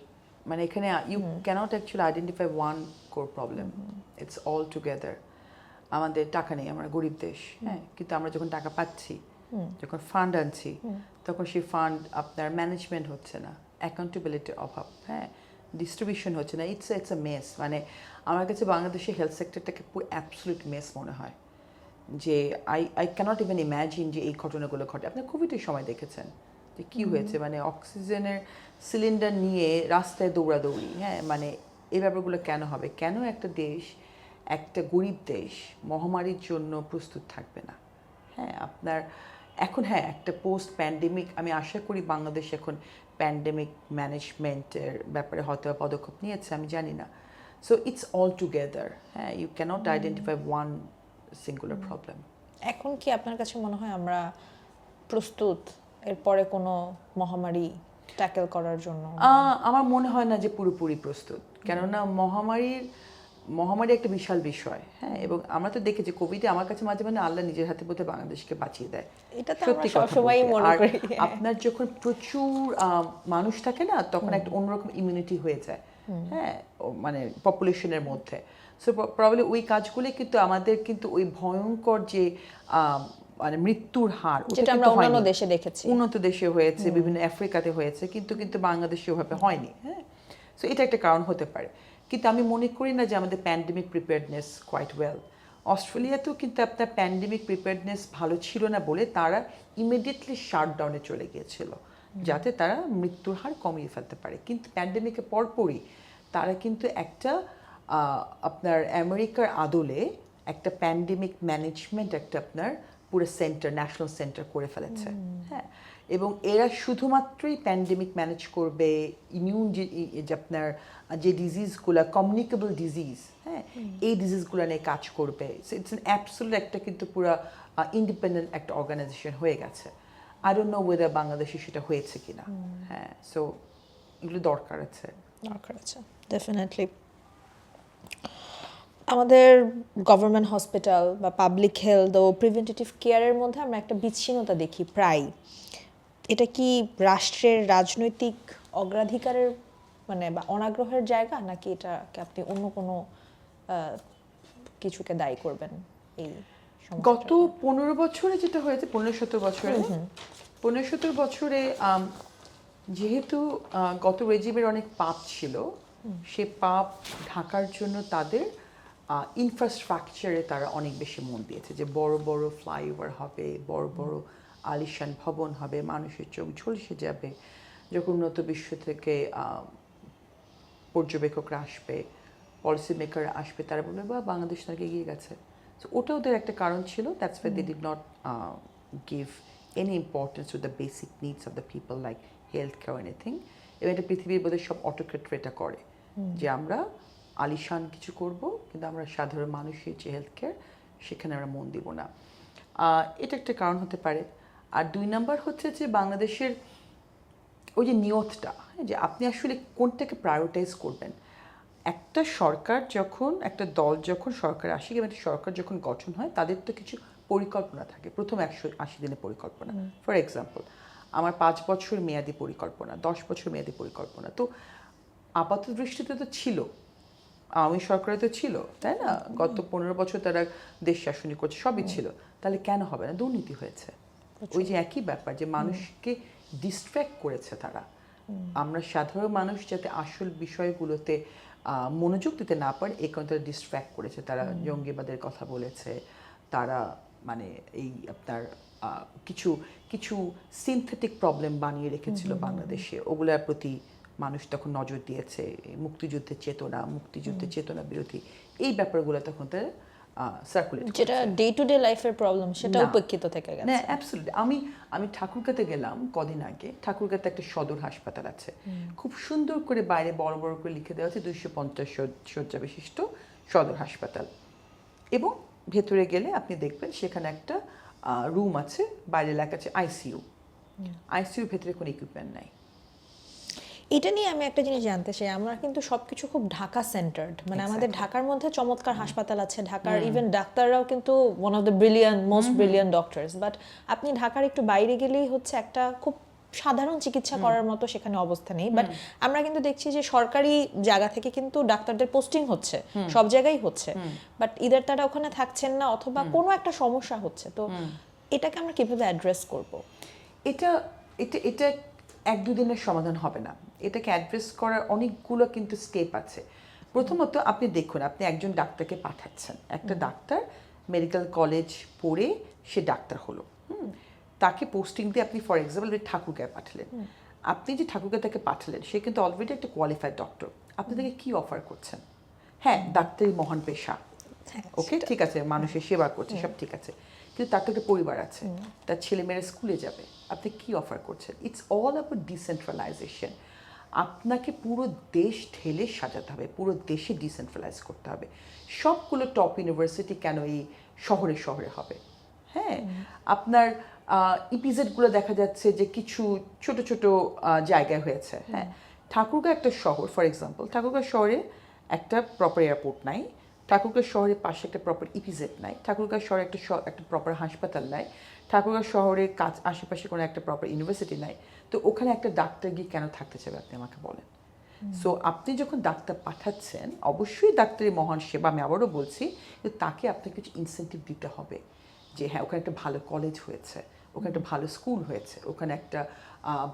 মানে এখানে you can't actually identify one core problem, it's all together. আমাদের টাকা নেই, আমরা গরিব দেশ। হ্যাঁ, কিন্তু আমরা যখন টাকা পাচ্ছি, যখন ফান্ড আনছি, তখন সেই ফান্ড আপনার ম্যানেজমেন্ট হচ্ছে না, অ্যাকাউন্টেবিলিটির অভাব, হ্যাঁ, ডিস্ট্রিবিউশন হচ্ছে না, ইটস আ মেস। মানে আমার কাছে বাংলাদেশের হেলথ সেক্টরটাকে পুরো অ্যাবসলিউট মেস মনে হয়, যে আই ক্যানট ইভেন ইম্যাজিন যে এই ঘটনাগুলো ঘটে। আপনি কোভিডের সময় দেখেছেন যে কী হয়েছে, মানে অক্সিজেনের সিলিন্ডার নিয়ে রাস্তায় দৌড়াদৌড়ি। হ্যাঁ, মানে এই ব্যাপারগুলো কেন হবে? কেন একটা দেশ, একটা গরিব দেশ মহামারীর জন্য প্রস্তুত থাকবে না? হ্যাঁ, আপনার এখন হ্যাঁ একটা পোস্ট প্যান্ডেমিক, আমি আশা করি বাংলাদেশ এখন প্যান্ডেমিক ম্যানেজমেন্টের ব্যাপারে হয়তো পদক্ষেপ নিয়েছে, আমি জানি না। So it's all together. হ্যাঁ, you can't identify one singular problem. এখন কি আপনার কাছে মনে হয় আমরা প্রস্তুত এরপরে কোনো মহামারী ট্যাকেল করার জন্য? আমার মনে হয় না যে পুরোপুরি প্রস্তুত, কেননা মহামারী একটা বিশাল বিষয়। হ্যাঁ, এবং আমরা তো দেখেছি কোভিডে আমার কাছে মাঝে মাঝে আল্লাহ নিজের হাতে বোধহয় বাংলাদেশকে বাঁচিয়ে দেয়। এটা তো আমরা সবসময়ই মনে আর করি। আপনার যখন প্রচুর মানুষ থাকে না, তখন একটা অন্যরকম ইমিউনিটি হয়ে যায়। হ্যাঁ, মানে পপুলেশনের মধ্যে। সো প্রবাবলি ওই কাজগুলো কিন্তু আমাদের কিন্তু ওই ভয়ঙ্কর যে মানে মৃত্যুর হার, যেটা আমরা অন্যান্য দেশে দেখেছি, উন্নত দেশে হয়েছে, বিভিন্ন আফ্রিকাতে হয়েছে, কিন্তু বাংলাদেশে ওভাবে হয়নি। হ্যাঁ, সো এটা একটা কারণ হতে পারে। কিন্তু আমি মনে করি না যে আমাদের প্যান্ডেমিক প্রিপেয়ারনেস কোয়াইট ওয়েল। অস্ট্রেলিয়াতেও কিন্তু আপনার প্যান্ডেমিক প্রিপেয়ারনেস ভালো ছিল না বলে তারা ইমিডিয়েটলি শাটডাউনে চলে গিয়েছিল, যাতে তারা মৃত্যুর হার কমিয়ে ফেলতে পারে। কিন্তু প্যান্ডেমিকের পরপরই তারা কিন্তু একটা আপনার আমেরিকার আদলে একটা প্যান্ডেমিক ম্যানেজমেন্ট একটা আপনার পুরো সেন্টার, ন্যাশনাল সেন্টার করে ফেলেছে। হ্যাঁ, এবং এরা শুধুমাত্রই প্যান্ডেমিক ম্যানেজ করবে, ইমিউন যে আপনার যে ডিজিজগুলো কমিউনিকেবল ডিজিজ, হ্যাঁ, এই ডিজিজগুলো নিয়ে কাজ করবে। ইটস অ্যান অ্যাবসলিউট একটা কিন্তু পুরো ইন্ডিপেন্ডেন্ট একটা অর্গানাইজেশন হয়ে গেছে। আই ডোন্ট নো ওয়েদার বাংলাদেশে সেটা হয়েছে কিনা। হ্যাঁ, সো এগুলো দরকার আছে। ডেফিনেটলি। আমাদের গভর্নমেন্ট হসপিটাল বা পাবলিক হেলথ ও প্রিভেন্টিভ কেয়ারের মধ্যে আমরা একটা বিচ্ছিন্নতা দেখি প্রায়। এটা কি রাষ্ট্রের রাজনৈতিক অগ্রাধিকারের মানে বা অনাগ্রহের জায়গা, নাকি এটাকে আপনি অন্য কোনো কিছুকে দায়ী করবেন? এই গত 15 বছরে যেটা হয়েছে, 15-17 বছরে, 15-17 বছরে যেহেতু গত রেজিমের অনেক পাপ ছিল, সে পাপ ঢাকার জন্য তাদের ইনফ্রাস্ট্রাকচারে তারা অনেক বেশি মন দিয়েছে, যে বড় বড় ফ্লাইওভার হবে, বড় বড় আলিশান ভবন হবে, মানুষের চোখ ঝলসে যাবে। যখন উন্নত বিশ্ব থেকে পর্যবেক্ষকরা আসবে, পলিসি মেকার আসবে, তারা বলবে বা বাংলাদেশ নাকি এগিয়ে গেছে। সো ওটা ওদের একটা কারণ ছিল, that's why they did not give any importance to the basic needs of the people like health care anything. এবং এটা পৃথিবীর বোধহয় সব অটোক্রেটরা এটা করে, যে আমরা আলিশান কিছু করব কিন্তু আমরা সাধারণ মানুষের যে হেলথ কেয়ার সেখানে আমরা মন দিব না। এটা একটা কারণ হতে পারে। আর 2 নাম্বার হচ্ছে যে বাংলাদেশের ওই যে নিয়তটা, যে আপনি আসলে কোনটাকে প্রায়োরিটাইজ করবেন। একটা সরকার যখন, একটা দল যখন সরকারে আসে কিংবা একটা সরকার যখন গঠন হয়, তাদের তো কিছু পরিকল্পনা থাকে, প্রথম 180 দিনের পরিকল্পনা। ফর এক্সাম্পল, আমার 5 বছর মেয়াদি পরিকল্পনা, 10 বছর মেয়াদি পরিকল্পনা। তো আপাত দৃষ্টিতে তো ছিল, আওয়ামী সরকারে তো ছিল, তাই না? গত 15 বছর তারা দেশ শাসনই করছে, সবই ছিল। তাহলে কেন হবে না? দুর্নীতি হয়েছে। ওই যে একই ব্যাপার, যে মানুষকে ডিস্ট্র্যাক্ট করেছে তারা। আমরা সাধারণ মানুষ যাতে আসল বিষয়গুলোতে মনোযোগ দিতে না পারে, এই কারণে তারা ডিস্ট্র্যাক্ট করেছে। তারা জঙ্গিবাদের কথা বলেছে, তারা মানে এই আপনার কিছু কিছু সিনথেটিক প্রবলেম বানিয়ে রেখেছিল বাংলাদেশে, ওগুলোর প্রতি মানুষ তখন নজর দিয়েছে। মুক্তিযুদ্ধের চেতনা বিরোধী এই ব্যাপারগুলো তখন তারা সার্কুলেট, যেটা ডে টু ডে লাইফের প্রবলেম সেটা না। উপেক্ষিত থেকে গেছে। না, অ্যাবসলিউটলি। আমি ঠাকুরগাঁতে গেলাম কদিন আগে। ঠাকুরগাঁতে একটা সদর হাসপাতাল আছে, খুব সুন্দর করে বাইরে বড় বড় করে লিখে দেওয়া আছে 250 শয্যা বিশিষ্ট সদর হাসপাতাল। এবং ভেতরে গেলে আপনি দেখবেন সেখানে একটা রুম আছে, বাইরে লেখা আছে আইসিইউ। আইসিইউর ভেতরে কোনো ইকুইপমেন্ট নাই। এটা নিয়ে আমি একটা জিনিস জানতে চাই, আমরা কিন্তু সবকিছু খুব ঢাকা সেন্টার্ড, মানে আমাদের ঢাকার মধ্যে চমৎকার হাসপাতাল আছে, ঢাকার ইভেন ডাক্তাররাও কিন্তু one of the most brilliant doctors, but আপনি ঢাকার একটু বাইরে গেলেই হচ্ছে একটা খুব সাধারণ চিকিৎসা করার মতো সেখানে অবস্থা নেই। বাট আমরা কিন্তু দেখছি যে সরকারি জায়গা থেকে কিন্তু ডাক্তারদের পোস্টিং হচ্ছে, সব জায়গায় হচ্ছে, বাট ইদার তারা ওখানে থাকছেন না অথবা কোনো একটা সমস্যা হচ্ছে। তো এটাকে আমরা কিভাবে অ্যাড্রেস করব? এটা এটা এটা 1-2 দিনের সমাধান হবে না। এটাকে অ্যাড্রেস করার অনেকগুলো কিন্তু স্টেপ আছে। প্রথমত আপনি দেখুন, আপনি একজন ডাক্তারকে পাঠাচ্ছেন, একটা ডাক্তার মেডিকেল কলেজ পড়ে সে ডাক্তার হলো, তাকে পোস্টিং দিয়ে আপনি ফর এক্সাম্পল ঠাকুরগাঁয়ে পাঠালেন। আপনি যে ঠাকুরগাঁয়ে তাকে পাঠালেন, সে কিন্তু অলরেডি একটা কোয়ালিফাইড ডক্টর। আপনি তাকে কি অফার করছেন? হ্যাঁ, ডাক্তারি মহান পেশা, ওকে, ঠিক আছে, মানুষের সেবা করছে, সব ঠিক আছে, কিন্তু তার তো একটা পরিবার আছে, তার ছেলেমেয়েরা স্কুলে যাবে। আপনি কি অফার করছেন? It's all about decentralisation. আপনাকে পুরো দেশ ঢেলে সাজাতে হবে, পুরো দেশে ডিসেন্ট্রালাইজ করতে হবে। সবগুলো টপ ইউনিভার্সিটি কেন এই শহরে শহরে হবে? হ্যাঁ, আপনার ইপিজেডগুলো দেখা যাচ্ছে যে কিছু ছোট ছোট জায়গায় হয়েছে। হ্যাঁ, ঠাকুরগাঁও একটা শহর, ফর এক্সাম্পল ঠাকুরগাঁও শহরে একটা প্রপার এয়ারপোর্ট নাই, ঠাকুরগাঁও শহরের পাশে একটা প্রপার ইপিজেড নাই, ঠাকুরগাঁও শহরে একটা প্রপার হাসপাতাল নাই, ঠাকুরগাঁও শহরের কাছ আশেপাশে কোনো একটা প্রপার ইউনিভার্সিটি নাই। তো ওখানে একটা ডাক্তার গিয়ে কেন থাকতে চাবে আপনি আমাকে বলেন? সো আপনি যখন ডাক্তার পাঠাচ্ছেন, অবশ্যই ডাক্তারের মহান সেবা, আমি আবারও বলছি, কিন্তু তাকে আপনাকে কিছু ইনসেন্টিভ দিতে হবে, যে হ্যাঁ ওখানে একটা ভালো কলেজ হয়েছে, ওখানে একটা ভালো স্কুল হয়েছে, ওখানে একটা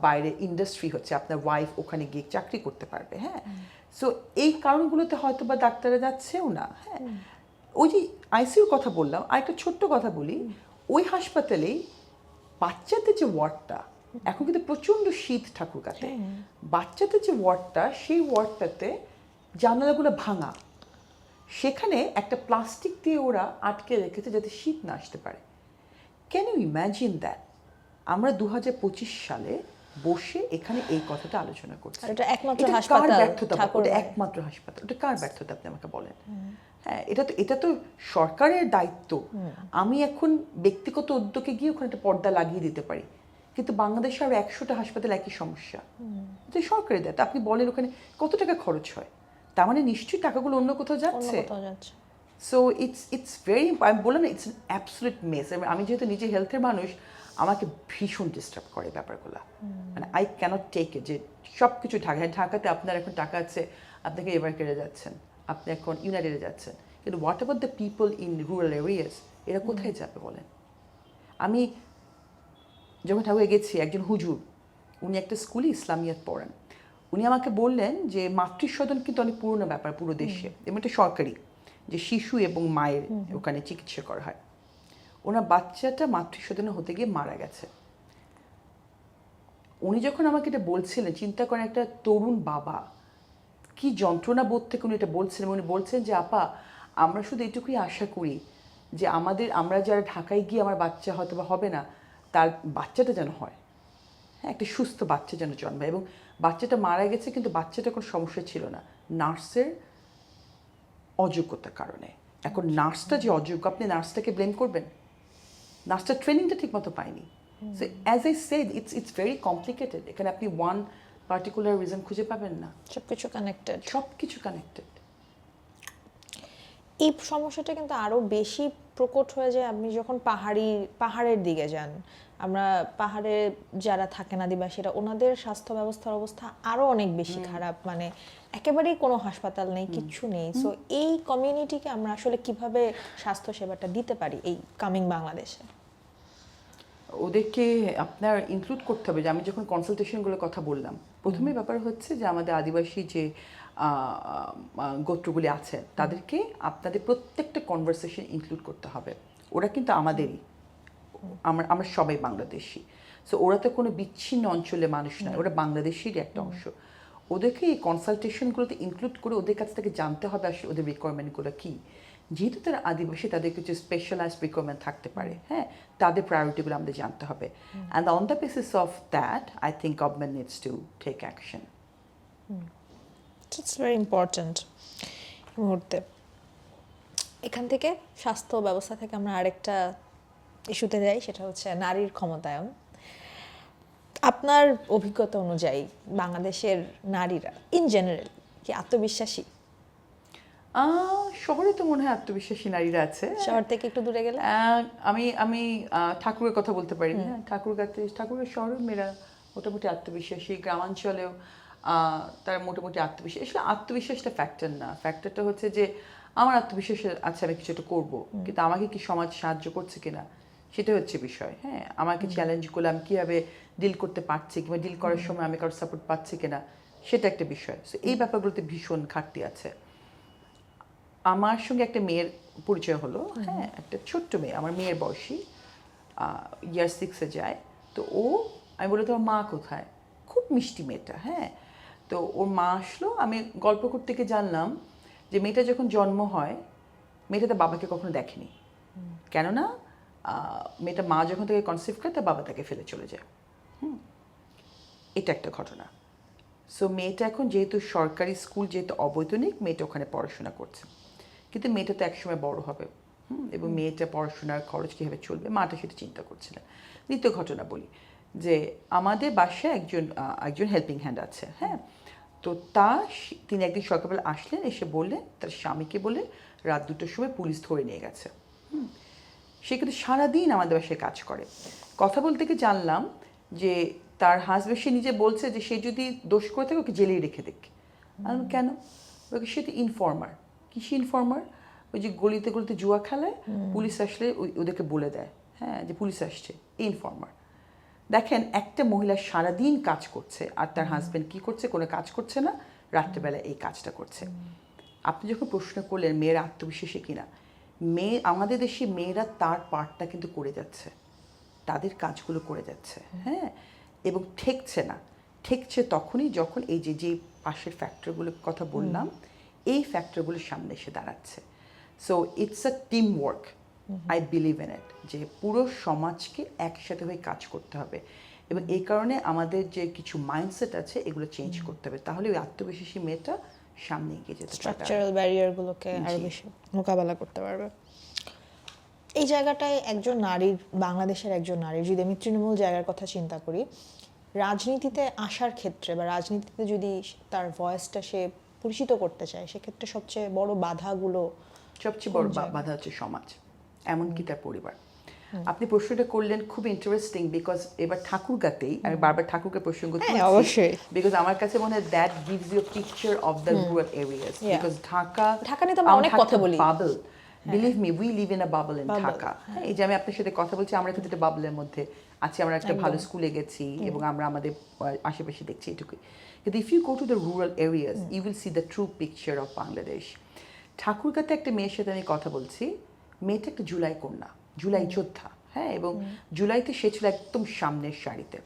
বাইরে ইন্ডাস্ট্রি হচ্ছে, আপনার ওয়াইফ ওখানে গিয়ে চাকরি করতে পারবে। হ্যাঁ, সো এই কারণগুলোতে হয়তো বা ডাক্তাররা যাচ্ছেও না। হ্যাঁ, ওই যে আইসিইউর কথা বললাম, আর একটা ছোট্ট কথা বলি, ওই হাসপাতালেই বাচ্চাদের যে ওয়ার্ডটা, এখন কিন্তু প্রচণ্ড শীত ঠাকুরগাঁতে, বাচ্চাদের যে ওয়ার্ডটা, সেই ওয়ার্ডটাতে জানালাগুলো ভাঙা, সেখানে একটা প্লাস্টিক দিয়ে ওরা আটকে রেখেছে যাতে শীত না আসতে পারে। Can you imagine that? আমরা 2025 সালে বসে এখানে এই কথাটা আলোচনা করছি। আর এটা একমাত্র এটা কার হাসপাতাল, ব্যর্থতা? ওটা ঠাকুরগাঁও। একমাত্র হাসপাতাল, ওটা কার ব্যর্থতা আপনি আমাকে বলেন? হ্যাঁ, এটা তো সরকারের দায়িত্ব। আমি এখন ব্যক্তিগত উদ্যোগে গিয়ে ওখানে একটা পর্দা লাগিয়ে দিতে পারি, কিন্তু বাংলাদেশে আরো 100টা হাসপাতাল একই সমস্যা। এটা সরকারের দায়িত্ব। আপনি বলেন ওখানে কত টাকা খরচ হয়, তার মানে নিশ্চয়ই টাকাগুলো অন্য কোথাও যাচ্ছে। সো ইটস ভেরি, আমি বললাম না, ইটস অ্যান অ্যাবসলিউট মেস। আমি যেহেতু নিজে হেলথের মানুষ, আমাকে ভীষণ ডিস্টার্ব করে ব্যাপারগুলো। মানে আই ক্যানট টেক ইট, যে সব কিছু ঢাকাতে আপনার এখন টাকা আছে, আপনাকে এবার কেটে যাচ্ছেন, আপনি এখন ইউনাইটেডে যাচ্ছেন, কিন্তু what about the people in rural areas? এরা কোথায় যাবে বলেন? আমি যখন ঠাকুরে গেছি, একজন হুজুর, উনি একটা স্কুলে ইসলামিয়াত পড়ান, উনি আমাকে বললেন যে মাতৃসদন কিন্তু অনেক পুরনো ব্যাপার পুরো দেশে, এবং এটা সরকারি, যে শিশু এবং মায়ের ওখানে চিকিৎসা করা হয়। ওনার বাচ্চাটা মাতৃসদনে হতে গিয়ে মারা গেছে। উনি যখন আমাকে এটা বলছিলেন, চিন্তা করেন একটা তরুণ বাবা কি যন্ত্রণা বোধ থেকে উনি এটা বলছেন, এবং উনি বলছেন যে আপা আমরা শুধু এটুকুই আশা করি যে আমরা যারা ঢাকায় গিয়ে আমার বাচ্চা হয়তো বা হবে না, তার বাচ্চাটা যেন হয়, হ্যাঁ, একটা সুস্থ বাচ্চা যেন জন্মায়। এবং বাচ্চাটা মারা গেছে কিন্তু বাচ্চাটা কোনো সমস্যা ছিল না, নার্সের অযোগ্যতার কারণে। এখন নার্সটা যে অযোগ্য, আপনি নার্সটাকে ব্লেম করবেন? নার্সটা ট্রেনিংটা ঠিক মতো পায়নি। So as I said, it's very complicated. এখানে আপনি ওয়ান পার্টিকুলার রিজন খুঁজে পাবেন না, সবকিছু কানেক্টেড। সব কিছু কানেক্টেড। এই সমস্যাটা কিন্তু আরো বেশি প্রকট হয়ে যায় আপনি যখন পাহাড়ের দিকে যান। আমরা পাহাড়ে যারা থাকেন আদিবাসীরা, ওনাদের স্বাস্থ্য ব্যবস্থার অবস্থা আরো অনেক বেশি খারাপ, মানে একেবারেই কোনো হাসপাতাল নেই, কিচ্ছু নেই। সো এই কমিউনিটিকে আমরা আসলে কিভাবে স্বাস্থ্য সেবাটা দিতে পারি এই কামিং বাংলাদেশে? ওদেরকে আপনার ইনক্লুড করতে হবে। যে আমি যখন কনসালটেশনগুলোর কথা বললাম, প্রথমে ব্যাপার হচ্ছে যে আমাদের আদিবাসী যে গোত্রগুলি আছে তাদেরকে আপনাদের প্রত্যেকটা কনভারসেশন ইনক্লুড করতে হবে। ওরা কিন্তু আমাদেরই, আমরা সবাই বাংলাদেশি। সো ওরা তো কোনো বিচ্ছিন্ন অঞ্চলের মানুষ নয়, ওরা বাংলাদেশেরই একটা অংশ। ওদেরকে এই কনসালটেশনগুলোতে ইনক্লুড করে ওদের কাছ থেকে জানতে হবে আসলে ওদের রিকোয়ারমেন্টগুলো কী। যেহেতু তারা আদিবাসী, তাদের কিছু স্পেশালাইজড রিকোয়ারমেন্ট থাকতে পারে, হ্যাঁ, তাদের প্রায়োরিটিগুলো আমাদের জানতে হবে। And on the basis of that I think government needs to take action. It's very important এই মুহূর্তে। এখান থেকে স্বাস্থ্য ব্যবস্থা থেকে আমরা আরেকটা ইস্যুতে যাই, সেটা হচ্ছে নারীর ক্ষমতায়ন। আপনার অভিজ্ঞতা অনুযায়ী বাংলাদেশের নারীরা ইন জেনারেল কি আত্মবিশ্বাসী? শহরে তো মনে হয় আত্মবিশ্বাসী নারীরা আছে। শহর থেকে একটু দূরে গেলে আমি ঠাকুরের কথা বলতে পারি। হ্যাঁ, ঠাকুরের শহরের মেয়েরা মোটামুটি আত্মবিশ্বাসী, গ্রামাঞ্চলেও তারা মোটামুটি আত্মবিশ্বাসী। আসলে আত্মবিশ্বাসটা ফ্যাক্টর না, ফ্যাক্টরটা হচ্ছে যে আমার আত্মবিশ্বাস আছে, আমি কিছু একটা করবো, কিন্তু আমাকে কি সমাজ সাহায্য করছে কিনা সেটা হচ্ছে বিষয়। হ্যাঁ, আমাকে চ্যালেঞ্জ করলে আমি কীভাবে ডিল করতে পারছি, কিংবা ডিল করার সময় আমি কারোর সাপোর্ট পাচ্ছি কিনা সেটা একটা বিষয়। সো এই ব্যাপারগুলোতে ভীষণ ঘাটতি আছে। আমার সঙ্গে একটা মেয়ের পরিচয় হলো, হ্যাঁ, একটা ছোট্ট মেয়ে, আমার মেয়ের বয়সী, ইয়ার 6-এ যায়। তো আমি বলি তোমার মা কোথায়? খুব মিষ্টি মেয়েটা, হ্যাঁ। তো ওর মা আসলো, আমি গল্প করতে গিয়ে জানলাম যে মেয়েটা যখন জন্ম হয় মেয়েটা তার বাবাকে কখনো দেখেনি। কেননা মেয়েটা মা যখন তাকে কনসিভ করে তার বাবা তাকে ফেলে চলে যায়। এটা একটা ঘটনা। সো মেয়েটা এখন যেহেতু সরকারি স্কুল, যেহেতু অবৈতনিক, মেয়েটা ওখানে পড়াশোনা করছে, কিন্তু মেয়েটা তো একসময় বড় হবে, এবং মেয়েটা পড়াশোনার খরচ কীভাবে চলবে, মাটা সেটা চিন্তা করছে না। দ্বিতীয় ঘটনা বলি, যে আমাদের বাসায় একজন হেল্পিং হ্যান্ড আছে, হ্যাঁ। তো তিনি একদিন সকালবেলা আসলেন, এসে বললেন তার স্বামীকে বলে রাত 2টোর সময় পুলিশ ধরে নিয়ে গেছে। সে কিন্তু সারাদিন আমাদের বাসায় কাজ করে। কথা বলতে গিয়ে জানলাম যে তার হাজব্যান্ড, সে নিজে বলছে যে সে যদি দোষ করে থাকে ওকে জেলেই রেখে দেখ। আমি কেন? সে তো ইনফর্মার। কিসে ইনফর্মার? ওই যে গলিতে গলিতে জুয়া খেলায়, পুলিশ আসলে ওদেরকে বলে দেয়, হ্যাঁ, যে পুলিশ আসছে, ইনফর্মার। দেখেন, একটা মহিলা সারাদিন কাজ করছে আর তার হাজব্যান্ড কি করছে? কোনো কাজ করছে না, রাত্রেবেলা এই কাজটা করছে। আপনি যখন প্রশ্ন করলেন মেয়েরা আত্মবিশ্বাসী কিনা, আমাদের দেশে মেয়েরা তার পার্টটা কিন্তু করে যাচ্ছে, তাদের কাজগুলো করে যাচ্ছে, হ্যাঁ, এবং ঠেকছে তখনই যখন এই যে পাশের ফ্যাক্টরগুলোর কথা বললাম, এই ফ্যাক্টরগুলোর সামনে এসে দাঁড়াচ্ছে। So it's a team work, I believe in ইট, যে পুরো সমাজকে একসাথে হয়ে কাজ করতে হবে। এবং এই কারণে আমাদের যে কিছু মাইন্ডসেট আছে এগুলো চেঞ্জ করতে হবে, তাহলে ওই আত্মবিশ্বাসী মেয়েটা সামনে এগিয়ে যেতে পারবে, স্ট্রাকচারাল ব্যারিয়ারগুলোকে আরো বেশি মোকাবেলা করতে পারবে। এই জায়গাটায় বাংলাদেশের একজন নারীর, যদি আমি তৃণমূল জায়গার কথা চিন্তা করি, রাজনীতিতে আসার ক্ষেত্রে বা রাজনীতিতে যদি তার ভয়েসটা সে পরিচিত করতে চায়, সেক্ষেত্রে সবচেয়ে বড় বাধাগুলো, সবচেয়ে বড় বাধা হচ্ছে সমাজ, এমনকি তার পরিবার। আপনি প্রশ্নটা করলেন খুব ইন্টারেস্টিং, বিকজ এবার ঠাকুরগাতেই আমি বারবার ঠাকুরকে প্রসঙ্গ তুলছি, অবশ্যই, বিকজ আমার কাছে মনে হয় that gives you picture of the rural areas. Because Dhaka নিয়ে তো আমরা অনেক কথা বলি, bubble, believe me, we live in a bubble in Dhaka. এই যে আমি আপনার সাথে কথা বলছি, আমরা কিন্তু একটা বাবলের মধ্যে আছি, আমরা একটা ভালো স্কুলে গেছি এবং আমরা আমাদের আশেপাশে দেখছি, এটুকুই। কিন্তু if you go to the rural areas, you will see the true picture of Bangladesh. ঠাকুরগাতে একটা মেয়ের সাথে আমি কথা বলছি, মেয়েটা একটা জুলাই কন্যা, জুলাই যোদ্ধা, হ্যাঁ, এবং জুলাইতে সে ছিল একদম সামনের সারিতে।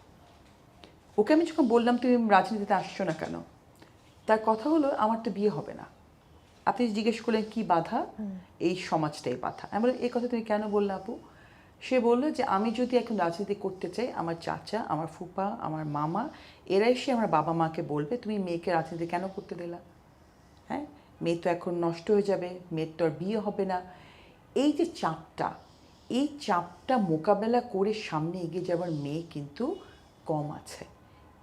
ওকে আমি যখন বললাম তুমি রাজনীতিতে আসছো না কেন, তার কথা হলো আমার তো বিয়ে হবে না। আপনি জিজ্ঞেস করলেন কি বাধা, এই সমাজটাই বাধা। আমি বললাম এই কথা তুমি কেন বললে আপু? সে বললো যে আমি যদি এখন রাজনীতি করতে চাই, আমার চাচা, আমার ফুপা, আমার মামা এরা এসে আমার বাবা মাকে বলবে তুমি মেয়েকে রাজনীতি কেন করতে দিলা, হ্যাঁ মেয়ে তো এখন নষ্ট হয়ে যাবে, মেয়ের তো আর বিয়ে হবে না। এই যে চাপটা, এই চাপটা মোকাবেলা করে সামনে এগিয়ে যাবার মেয়ে কিন্তু কম আছে,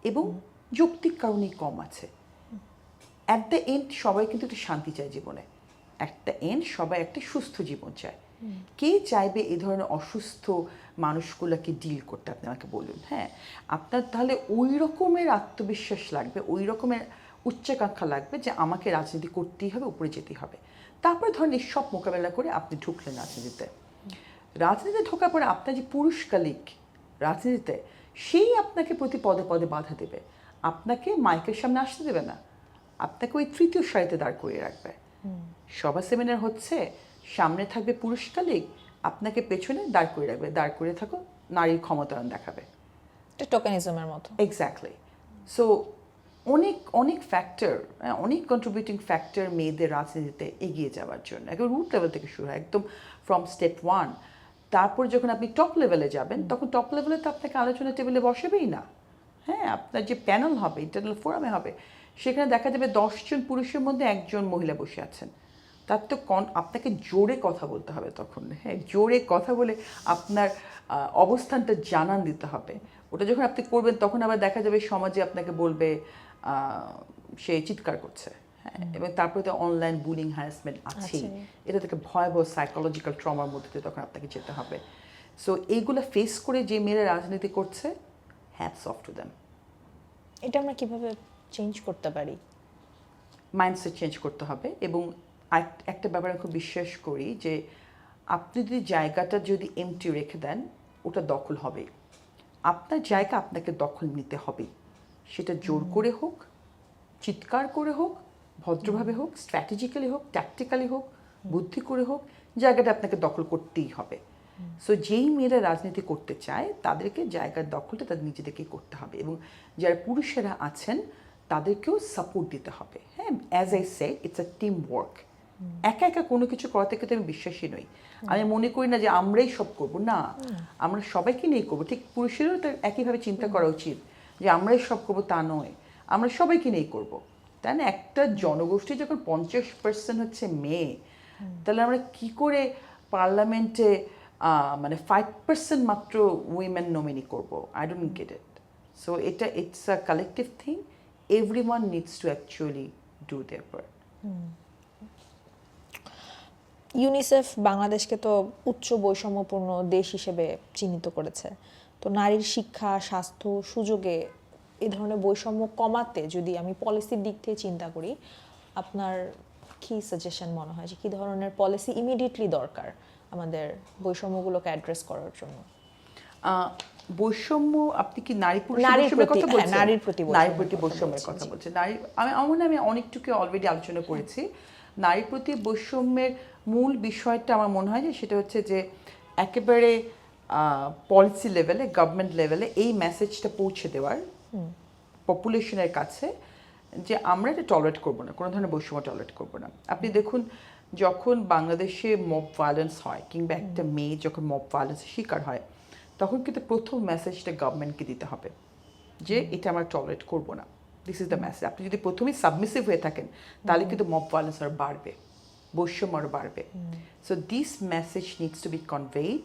এবং যৌক্তিক কারণেই কম আছে। অ্যাট দ্য এন্ড সবাই কিন্তু একটু শান্তি চায় জীবনে, অ্যাট দ্য এন্ড সবাই একটা সুস্থ জীবন চায়। কে চাইবে এই ধরনের অসুস্থ মানুষগুলোকে ডিল করতে? আপনি আমাকে বলুন। হ্যাঁ, আপনার তাহলে ওই রকমের আত্মবিশ্বাস লাগবে, ওই রকমের উচ্চাকাঙ্ক্ষা লাগবে যে আমাকে রাজনীতি করতেই হবে, উপরে যেতেই হবে। তারপরে ধরেন এই সব মোকাবেলা করে আপনি ঢুকলেন রাজনীতিতে। রাজনীতিতে ঢোকার পরে আপনার যে পুরুষ কালিক রাজনীতিতে, সেই আপনাকে প্রতি পদে পদে বাধা দেবে, আপনাকে মাইকের সামনে আসতে দেবে না, আপনাকে ওই তৃতীয় সারিতে দাঁড় করিয়ে রাখবে। সভা সেমিনার হচ্ছে, সামনে থাকবে পুরুষ কালিক, আপনাকে পেছনে দাঁড় করিয়ে রাখবে, দাঁড় করিয়ে থাকো, নারীর ক্ষমতায়ন দেখাবে। এটা টোকেনিজমের মতো। এক্স্যাক্টলি। সো অনেক অনেক ফ্যাক্টর, অনেক কন্ট্রিবিউটিং ফ্যাক্টর মেয়েদের রাজনীতিতে এগিয়ে যাওয়ার জন্য, একদম রুট লেভেল থেকে শুরু হয়, একদম ফ্রম স্টেপ 1। তারপর যখন আপনি টপ লেভেলে যাবেন, তখন টপ লেভেলে তো আপনাকে আলোচনা টেবিলে বসাবেই না। হ্যাঁ, আপনার যে প্যানেল হবে, ইন্টারনাল ফোরামে হবে, সেখানে দেখা যাবে 10 জন পুরুষের মধ্যে 1 জন মহিলা বসে আছেন। তার তো আপনাকে জোরে কথা বলতে হবে তখন। হ্যাঁ, জোরে কথা বলে আপনার অবস্থানটা জানান দিতে হবে। ওটা যখন আপনি করবেন, তখন আবার দেখা যাবে সমাজে আপনাকে বলবে সে চিৎকার করছে। হ্যাঁ, এবং তারপরে তো অনলাইন বুলিং, হ্যারাসমেন্ট আছেই। এটা থেকে ভয়াবহ সাইকোলজিক্যাল ট্রমার মধ্যে দিয়ে তখন আপনাকে যেতে হবে। সো এইগুলো ফেস করে যে মেয়েরা রাজনীতি করছে, হ্যাটস অফ টু দেম। এটা আমরা কিভাবে চেঞ্জ করতে পারি? মাইন্ডসেট চেঞ্জ করতে হবে। এবং একটা ব্যাপারে খুব বিশ্বাস করি যে আপনি যদি জায়গাটা যদি এমটি রেখে দেন, ওটা দখল হবে। আপনার জায়গা আপনাকে দখল নিতে হবে, সেটা জোর করে হোক, চিৎকার করে হোক, ভদ্রভাবে হোক, স্ট্র্যাটেজিক্যালি হোক, ট্যাকটিক্যালি হোক, বুদ্ধি করে হোক, জায়গাটা আপনাকে দখল করতেই হবে। সো যেই মেয়েরা রাজনীতি করতে চায়, তাদেরকে জায়গার দখলটা তাদের নিজেদেরকেই করতে হবে, এবং যারা পুরুষেরা আছেন তাদেরকেও সাপোর্ট দিতে হবে। হ্যাঁ, as I said, it's a team work. একা একা কোনো কিছু করাতে কিন্তু আমি বিশ্বাসী নই। আমি মনে করি না যে আমরাই সব করব, না, আমরা সবাইকে নিয়ে করবো। ঠিক পুরুষেরও তো একইভাবে চিন্তা করা উচিত যে আমরাই সব করবো, তা নয়, আমরা সবাইকে নিয়ে করবো। তাই না? একটা জনগোষ্ঠী যখন 50% হচ্ছে মেয়ে, তাহলে আমরা কি করে পার্লামেন্টে মানে 5% মাত্র উইমেন নমিনি করবো? I don't get it. So এটা it's a collective thing. Everyone needs to actually do their part. UNICEF বাংলাদেশকে তো উচ্চ বৈষম্যপূর্ণ দেশ হিসেবে চিহ্নিত করেছে। তো নারীর শিক্ষা, স্বাস্থ্য, সুযোগে এই ধরনের বৈষম্য কমাতে যদি আমি পলিসির দিক থেকে চিন্তা করি, আপনার কি সাজেশন মনে হয় যে কী ধরনের পলিসি ইমিডিয়েটলি দরকার আমাদের বৈষম্যগুলোকে অ্যাড্রেস করার জন্য? বৈষম্য, আপনি কি নারী পুরুষ নারীর বৈষম্যের প্রতি, কথা হ্যাঁ, বলছেন? নারীর প্রতি নারীর প্রতি বৈষম্যের বৈষম্যের কথা কথা বলছি। বলছেন। নারী, আমি অনেকটুকু অলরেডি আলোচনা করেছি। নারীর প্রতি বৈষম্যের মূল বিষয়টা আমার মনে হয় যে সেটা হচ্ছে যে একেবারে পলিসি লেভেলে, গভর্নমেন্ট লেভেলে এই মেসেজটা পৌঁছে দেওয়ার পপুলেশনের কাছে যে আমরা এটা টলারেট করবো না, কোনো ধরনের বৈষম্য টলারেট করবো না। আপনি দেখুন, যখন বাংলাদেশে মব ভায়োলেন্স হয়, কিংবা একটা মেয়ে যখন মব ভায়োলেন্সের শিকার হয়, তখন কিন্তু প্রথম মেসেজটা গভর্নমেন্টকে দিতে হবে যে এটা আমরা টলারেট করবো না, দিস ইজ দ্য মেসেজ। আপনি যদি প্রথমেই সাবমিসিভ হয়ে থাকেন, তাহলে কিন্তু মব ভায়োলেন্স আরও বাড়বে, বৈষম্য আরও বাড়বে। So this message needs to be conveyed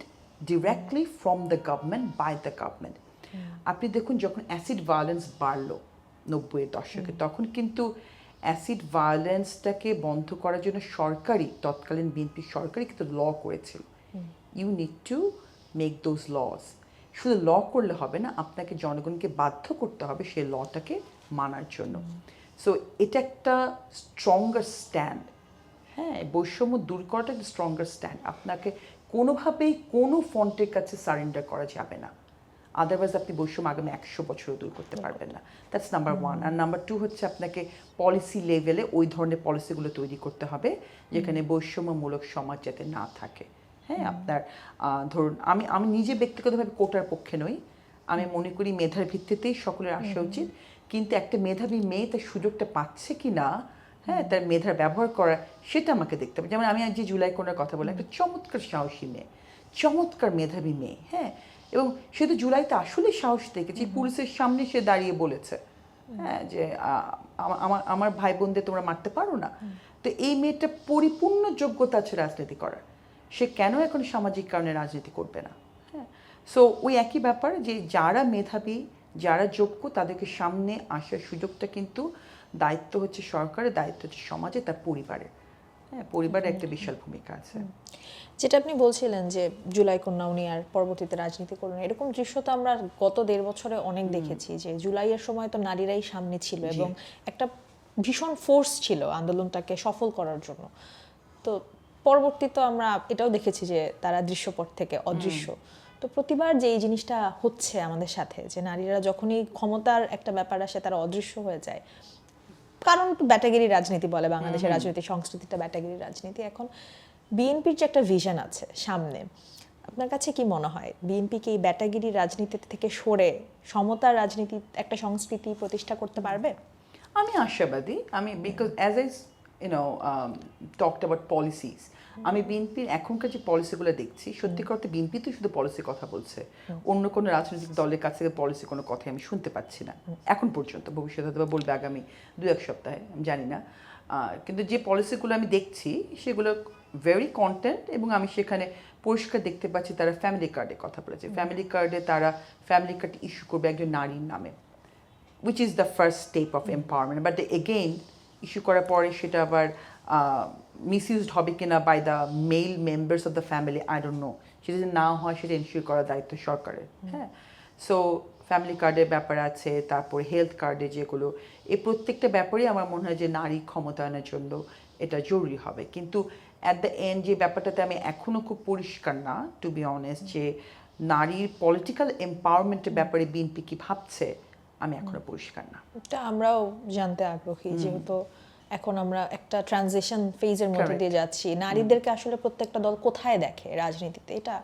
directly from the government, by the government. আপনি দেখুন, যখন অ্যাসিড ভায়োলেন্স বাড়লো 90-এর দশকে, তখন কিন্তু অ্যাসিড ভায়োলেন্সটাকে বন্ধ করার জন্য সরকারি, তৎকালীন বিএনপি সরকারই কিন্তু ল করেছিল। You need to make those laws. শুধু ল করলে হবে না, আপনাকে জনগণকে বাধ্য করতে হবে সেই লটাকে মানার জন্য। সো এটা একটা স্ট্রঙ্গার স্ট্যান্ড। হ্যাঁ, বৈষম্য দূর করাটা একটা স্ট্রঙ্গার স্ট্যান্ড। আপনাকে কোনোভাবেই কোনো ফন্টের কাছে সারেন্ডার করা যাবে না, আদারওয়াইজ আপনি বৈষম্য আগামী 100 বছরও দূর করতে পারবেন না। That's number 1। আর নাম্বার 2 হচ্ছে আপনাকে পলিসি লেভেলে ওই ধরনের পলিসিগুলো তৈরি করতে হবে যেখানে বৈষম্যমূলক সমাজ যাতে না থাকে। হ্যাঁ, আপনার ধরুন, আমি নিজে ব্যক্তিগতভাবে কোটার পক্ষে নই। আমি মনে করি মেধার ভিত্তিতেই সকলের আসা উচিত, কিন্তু একটা মেধাবী মেয়ে তার সুযোগটা পাচ্ছে কি না, হ্যাঁ, তার মেধার ব্যবহার করা, সেটা আমাকে দেখতে হবে। যেমন আমি আজ যে জুলাই কোনার কথা বললাম, একটা চমৎকার সাহসী মেয়ে, চমৎকার মেধাবী মেয়ে, হ্যাঁ, এবং সে তো জুলাইতে আসলে সাহস দেখেছে, পুলিশের সামনে সে দাঁড়িয়ে বলেছে, হ্যাঁ, যে আমার আমার ভাই বোনদের তোমরা মারতে পারো না। তো এই মেয়েটা পরিপূর্ণ যোগ্যতা আছে রাজনীতি করার, সে কেন এখন সামাজিক কারণে রাজনীতি করবে না? হ্যাঁ, সো ওই একই ব্যাপার যে যারা মেধাবী, যারা যোগ্য, তাদেরকে সামনে আসার সুযোগটা কিন্তু দায়িত্ব হচ্ছে সরকারের, দায়িত্ব হচ্ছে সমাজে, তার পরিবারের। হ্যাঁ, পরিবারের একটা বিশাল ভূমিকা আছে। যেটা আপনি বলছিলেন যে জুলাই কন্যা উনি আর পরবর্তীতে রাজনীতি করলেন, এরকম দৃশ্য তো আমরা গত 1.5 বছরে অনেক দেখেছি যে জুলাইয়ের সময় তো নারীরাই সামনে ছিল এবং একটা ভীষণ ফোর্স ছিল আন্দোলনটাকে সফল করার জন্য। তো পরবর্তীতে আমরা এটাও দেখেছি যে তারা দৃশ্যপট থেকে অদৃশ্য। তো প্রতিবার যে এই জিনিসটা হচ্ছে আমাদের সাথে, যে নারীরা যখনই ক্ষমতার একটা ব্যাপার আসে তারা অদৃশ্য হয়ে যায়, কারণ ব্যাটাগিরি রাজনীতি বলে বাংলাদেশের রাজনীতি সংস্কৃতিটা ব্যাটাগিরি রাজনীতি। এখন বিএনপির যে একটা ভিশন আছে সামনে, আপনার কাছে কি মনে হয় বিএনপি কি এই ব্যাটাগিরি রাজনীতি থেকে সরে সমতার রাজনীতি একটা সংস্কৃতি প্রতিষ্ঠা করতে পারবে? আমি আশাবাদী। আমি because as I talked about policies, আমি বিএনপির এখনকার যে পলিসিগুলো দেখছি, সত্যিকার অর্থে বিএনপি তো শুধু পলিসির কথা বলছে, অন্য কোনো রাজনৈতিক দলের কাছ থেকে পলিসি কোনো কথাই আমি শুনতে পাচ্ছি না এখন পর্যন্ত। ভবিষ্যতে হয়তো বা বলবে আগামী 2-1 সপ্তাহে, আমি জানি না। কিন্তু যে পলিসিগুলো আমি দেখছি সেগুলো ভেরি কন্টেন্ট, এবং আমি সেখানে পরিষ্কার দেখতে পাচ্ছি তারা ফ্যামিলি কার্ডের কথা বলেছে। ফ্যামিলি কার্ডে তারা ফ্যামিলি কার্ড ইস্যু করবে একজন নারীর নামে, which is the first step of empowerment. But again, issue করার পরে সেটা আবার মিসইউজড হবে কিনা by the male members of the family, I don't know. সেটা যদি না হয় সেটা এনশিওর করার দায়িত্ব সরকারের। হ্যাঁ, সো ফ্যামিলি কার্ডের ব্যাপার আছে, তারপর হেলথ কার্ডে যেগুলো, এই প্রত্যেকটা ব্যাপারেই আমার মনে হয় যে নারী ক্ষমতায়নের জন্য এটা জরুরি হবে। কিন্তু অ্যাট দ্য এন্ড যে ব্যাপারটাতে আমি এখনও খুব পরিষ্কার না, টু বি অনেস্ট, যে নারীর পলিটিক্যাল এম্পাওয়ারমেন্টের ব্যাপারে বিএনপি কি ভাবছে, আমি এখনো পরিষ্কার না। এটা আমরাও জানতে আগ্রহী, যেহেতু এখন আমরা একটা ট্রানজিশন ফেজের মধ্যে দিয়ে যাচ্ছি। নারীদেরকে আসলে প্রত্যেকটা দল কোথায় দেখে রাজনীতিতে, এটা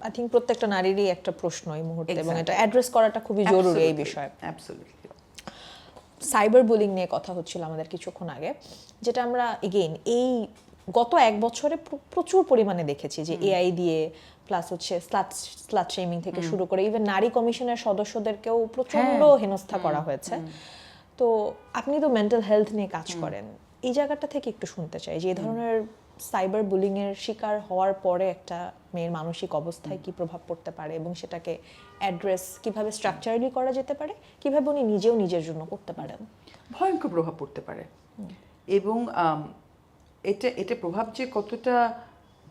আই থিঙ্ক প্রত্যেকটা নারীরই একটা প্রশ্ন এই মুহূর্তে, এবং এটা অ্যাড্রেস করাটা খুবই জরুরি এই বিষয়ে। অ্যাবসলিউটলি। সাইবার বুলিং নিয়ে কথা হচ্ছিল আমাদের কিছুক্ষণ আগে, যেটা আমরা এগেইন এই গত 1 বছরে প্রচুর পরিমাণে দেখেছি যে এআই দিয়ে, প্লাস হচ্ছে স্লাট শেমিং থেকে শুরু করে ইভেন নারী কমিশনের সদস্যদেরকেও প্রচন্ড হেনস্থা করা হয়েছে। তো আপনি তো মেন্টাল হেলথ নিয়ে কাজ করেন, এই জায়গাটা থেকে একটু শুনতে চাই যে এই ধরনের সাইবার বুলিং এর শিকার হওয়ার পরে একটা মেয়ের মানসিক অবস্থায় কি প্রভাব পড়তে পারে, এবং সেটাকে অ্যাড্রেস কিভাবে স্ট্রাকচারালি করা যেতে পারে, কিভাবে উনি নিজেও নিজের জন্য করতে পারেন। ভয়ঙ্কর প্রভাব পড়তে পারে, এবং এটা প্রভাব যে কতটা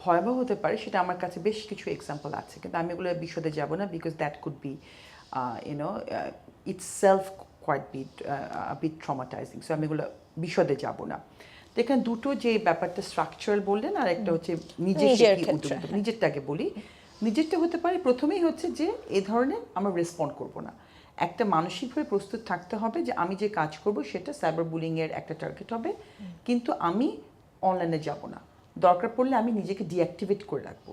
ভয়াবহ হতে পারে সেটা আমার কাছে বেশ কিছু এক্সাম্পল আছে, কিন্তু আমি এগুলো বিশদে যাব না, because that could be itself quite bit traumatising. So আমি এগুলো বিশদে যাব না। তো এখানে দুটো যে ব্যাপারটা স্ট্রাকচারাল বললেন, আর একটা হচ্ছে নিজেরটাকে বলি। নিজেরটা হতে পারে প্রথমেই হচ্ছে যে এ ধরনের আমরা রেসপন্ড করব না। একটা মানসিকভাবে প্রস্তুত থাকতে হবে যে আমি যে কাজ করব সেটা সাইবার বুলিংয়ের একটা টার্গেট হবে, কিন্তু আমি অনলাইনে যাব না। দরকার পড়লে আমি নিজেকে ডিঅ্যাক্টিভেট করে রাখবো,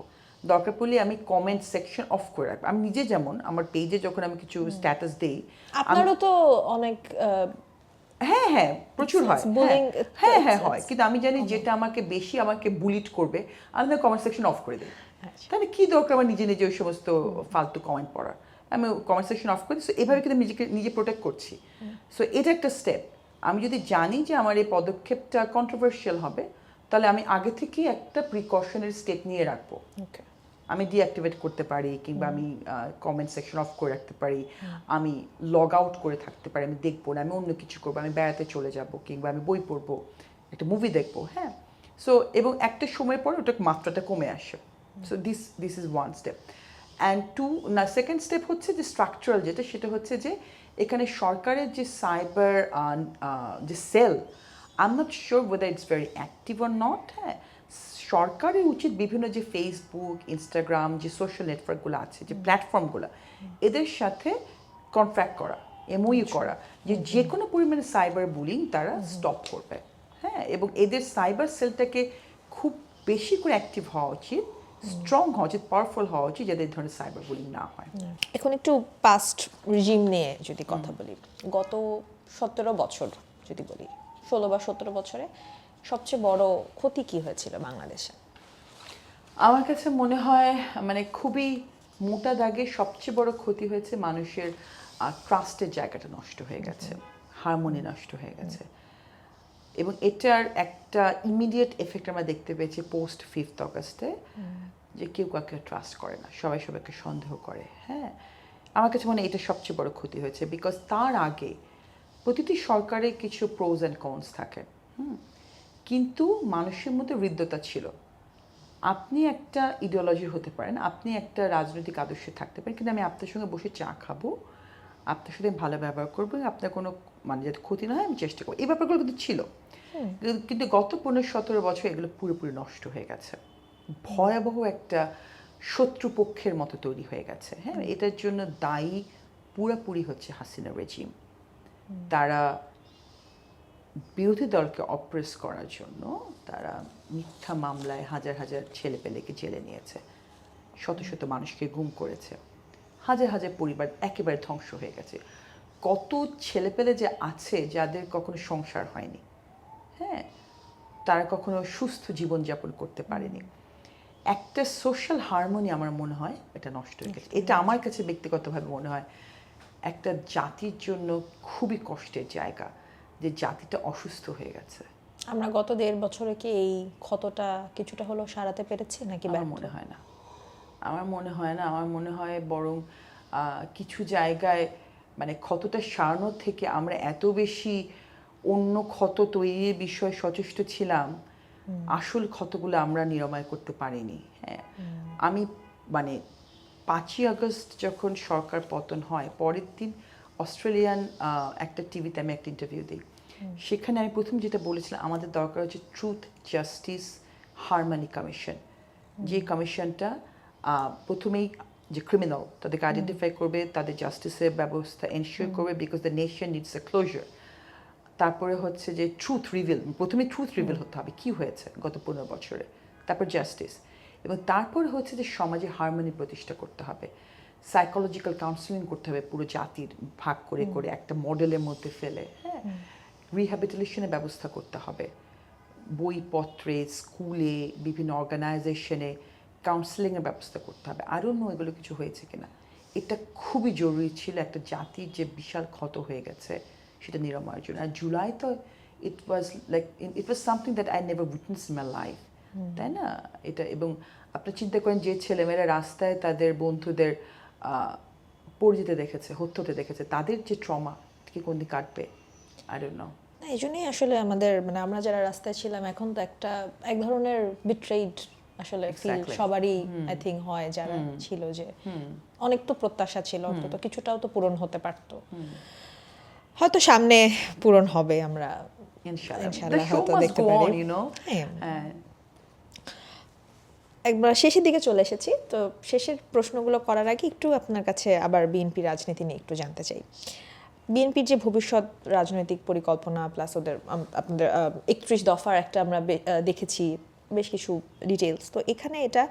দরকার পড়লে আমি কমেন্ট সেকশন অফ করে রাখবো। আমি নিজে যেমন আমার পেজে যখন আমি কিছু স্ট্যাটাস দেই, আপনারও তো অনেক হ্যাঁ প্রচুর হয়, হ্যাঁ হয়, কিন্তু আমি জানি যেটা আমাকে বেশি আমাকে বুলিট করবে আমি কমেন্ট সেকশন অফ করে দিই। তাহলে কি দরকার আমার নিজে নিজে ওই সমস্ত ফালতু কমেন্ট পড়ার, আমি কমেন্ট সেকশন অফ করে দিই। সো এভাবে কিন্তু নিজে প্রোটেক্ট করছি। সো এটা একটা স্টেপ। আমি যদি জানি যে আমার এই পদক্ষেপটা কন্ট্রোভার্সিয়াল হবে, তাহলে আমি আগে থেকেই একটা প্রিকশনারি স্টেপ নিয়ে রাখবো। আমি ডিঅ্যাক্টিভেট করতে পারি, কিংবা আমি কমেন্ট সেকশন অফ করে রাখতে পারি, আমি লগ আউট করে থাকতে পারি, আমি দেখবো না, আমি অন্য কিছু করবো, আমি বেড়াতে চলে যাব, কিংবা আমি বই পড়বো, একটা মুভি দেখবো। হ্যাঁ, সো এবং একটা সময় পরে ওটার মাত্রাটা কমে আসে। So this is one step. And second step হচ্ছে যে স্ট্রাকচারাল যেটা, সেটা হচ্ছে যে এখানে সরকারের যে সাইবার যে cell, I am not sure whether it's very active or not. হ্যাঁ, সরকারের উচিত বিভিন্ন যে ফেসবুক, ইনস্টাগ্রাম, যে সোশ্যাল নেটওয়ার্কগুলো আছে, যে প্ল্যাটফর্মগুলো, এদের সাথে কন্ট্রাক্ট করা, এমওইউ করা, যে কোনো পরিমাণে সাইবার বুলিং তারা স্টপ করবে। হ্যাঁ, এবং এদের সাইবার সেলটাকে খুব বেশি করে অ্যাক্টিভ হওয়া উচিত, স্ট্রং হওয়া উচিত, পাওয়ারফুল হওয়া উচিত, যাতে এই ধরনের সাইবার বুলিং না হয়। এখন একটু পাস্ট রিজিম নিয়ে যদি কথা বলি, গত 17 বছর যদি বলি, 16 বা 17 বছরে সবচেয়ে বড় ক্ষতি কি হয়েছিল বাংলাদেশে? আমার কাছে মনে হয় মানে খুবই মোটা দাগে সবচেয়ে বড় ক্ষতি হয়েছে মানুষের ট্রাস্টের জায়গাটা নষ্ট হয়ে গেছে, হারমোনি নষ্ট হয়ে গেছে। এবং এটার একটা ইমিডিয়েট এফেক্ট আমরা দেখতে পেয়েছি পোস্ট 5th অগাস্টে, যে কেউ কাউকে ট্রাস্ট করে না, সবাই সবাইকে সন্দেহ করে। হ্যাঁ, আমার কাছে মনে হয় এটা সবচেয়ে বড় ক্ষতি হয়েছে, বিকজ তার আগে প্রতিটি সরকারের কিছু প্রোজ অ্যান্ড কনস থাকে, কিন্তু মানুষের মধ্যে হৃদ্যতা ছিল। আপনি একটা ইডিওলজির হতে পারেন, আপনি একটা রাজনৈতিক আদর্শে থাকতে পারেন, কিন্তু আমি আপনার সঙ্গে বসে চা খাবো, আপনার সাথে ভালো ব্যবহার করবো, আপনার কোনো মানে যাতে ক্ষতি না হয় আমি চেষ্টা করবো, এই ব্যাপারগুলো কিন্তু ছিল। কিন্তু গত 15-17 বছর এগুলো পুরোপুরি নষ্ট হয়ে গেছে, ভয়াবহ একটা শত্রুপক্ষের মতো তৈরি হয়ে গেছে। হ্যাঁ, এটার জন্য দায়ী পুরোপুরি হচ্ছে হাসিনা রেজিম। তারা বিরোধী দলকে অপ্রেস করার জন্য তারা মিথ্যা মামলায় হাজার হাজার ছেলেপেলেকে জেলে নিয়েছে, শত শত মানুষকে গুম করেছে, হাজার হাজার পরিবার একেবারে ধ্বংস হয়ে গেছে। কত ছেলেপেলে যে আছে যাদের কখনো সংসার হয়নি, হ্যাঁ, তারা কখনো সুস্থ জীবনযাপন করতে পারেনি। একটা সোশ্যাল হারমোনি আমার মনে হয় এটা নষ্ট হয়ে গেছে। এটা আমার কাছে ব্যক্তিগতভাবে মনে হয় একটা জাতির জন্য খুবই কষ্টের জায়গা, যে জাতিটা অসুস্থ হয়ে গেছে। আমরা গত 1.5 বছরে কি এই ক্ষতটা কিছুটা হলেও সারাতে পেরেছি নাকি আমার ব্যর্থ? মনে হয় না, আমার মনে হয় না। আমার মনে হয় বরং কিছু জায়গায় মানে ক্ষতটা সারানোর থেকে আমরা এত বেশি অন্য ক্ষত তৈরির বিষয়ে সচেষ্ট ছিলাম, আসল ক্ষতগুলো আমরা নিরাময় করতে পারিনি। হ্যাঁ, আমি মানে 5ই আগস্ট যখন সরকার পতন হয়, পরের দিন অস্ট্রেলিয়ান একটা টিভিতে আমি একটা ইন্টারভিউ দিই, সেখানে আমি প্রথম যেটা বলেছিলাম আমাদের দরকার হচ্ছে ট্রুথ, জাস্টিস, হারমনি কমিশন। যে কমিশনটা প্রথমেই যে ক্রিমিনাল তাদেরকে আইডেন্টিফাই করবে, তাদের জাস্টিসের ব্যবস্থা এনশিওর করবে, because the nation needs a closure. তারপরে হচ্ছে যে ট্রুথ রিভিল, প্রথমে ট্রুথ রিভিল হতে হবে কি হয়েছে গত 15 বছরে, তারপর জাস্টিস, এবং তারপর হচ্ছে যে সমাজে হারমনি প্রতিষ্ঠা করতে হবে, সাইকোলজিক্যাল কাউন্সিলিং করতে হবে পুরো জাতির ভাগ করে করে একটা মডেলের মধ্যে ফেলে। হ্যাঁ, রিহ্যাবিলিটেশনের ব্যবস্থা করতে হবে, বইপত্রে, স্কুলে, বিভিন্ন অর্গানাইজেশনে কাউন্সিলিংয়ের ব্যবস্থা করতে হবে। আরও অন্য এগুলো কিছু হয়েছে কিনা, এটা খুবই জরুরি ছিল একটা জাতির যে বিশাল ক্ষত হয়ে গেছে সেটা নিরাময়ের জন্য। আর জুলাই তো it was something that I never witness in my life, তাই না? এটা, এবং আপনি চিন্তা করেন যে ছেলেমেয়েরা রাস্তায় তাদের বন্ধুদের পড়ে যেতে দেখেছে, হত্যা হতে দেখেছে, তাদের যে ট্রমা কি কোন দিন কাটবে, আই ডোন্ট নো। না, এই জন্যই আসলে আমাদের মানে আমরা যারা রাস্তায় ছিলাম এখন তো এক ধরনের বিট্রেইড আসলে ফিল Exactly. সবারই আই থিঙ্ক হয় যারা ছিল, যে অনেক তো প্রত্যাশা ছিল, অন্তত কিছুটাও তো পূরণ হতে পারতো, হয়তো সামনে পূরণ হবে, আমরা ইনশাআল্লাহ ইনশাআল্লাহ the show হয়তো must দেখতে go পারি। on, you know. হ্যাঁ। একবার শেষের দিকে চলে এসেছি, তো শেষের প্রশ্নগুলো করার আগে একটু আপনার কাছে আবার বিএনপি রাজনীতি নিয়ে একটু জানতে চাই। বিএনপির যে ভবিষ্যৎ রাজনৈতিক পরিকল্পনা প্লাস ওদের আপনাদের 31 দফার একটা আমরা দেখেছি বেশ কিছু ডিটেলস, তো এখানে এটা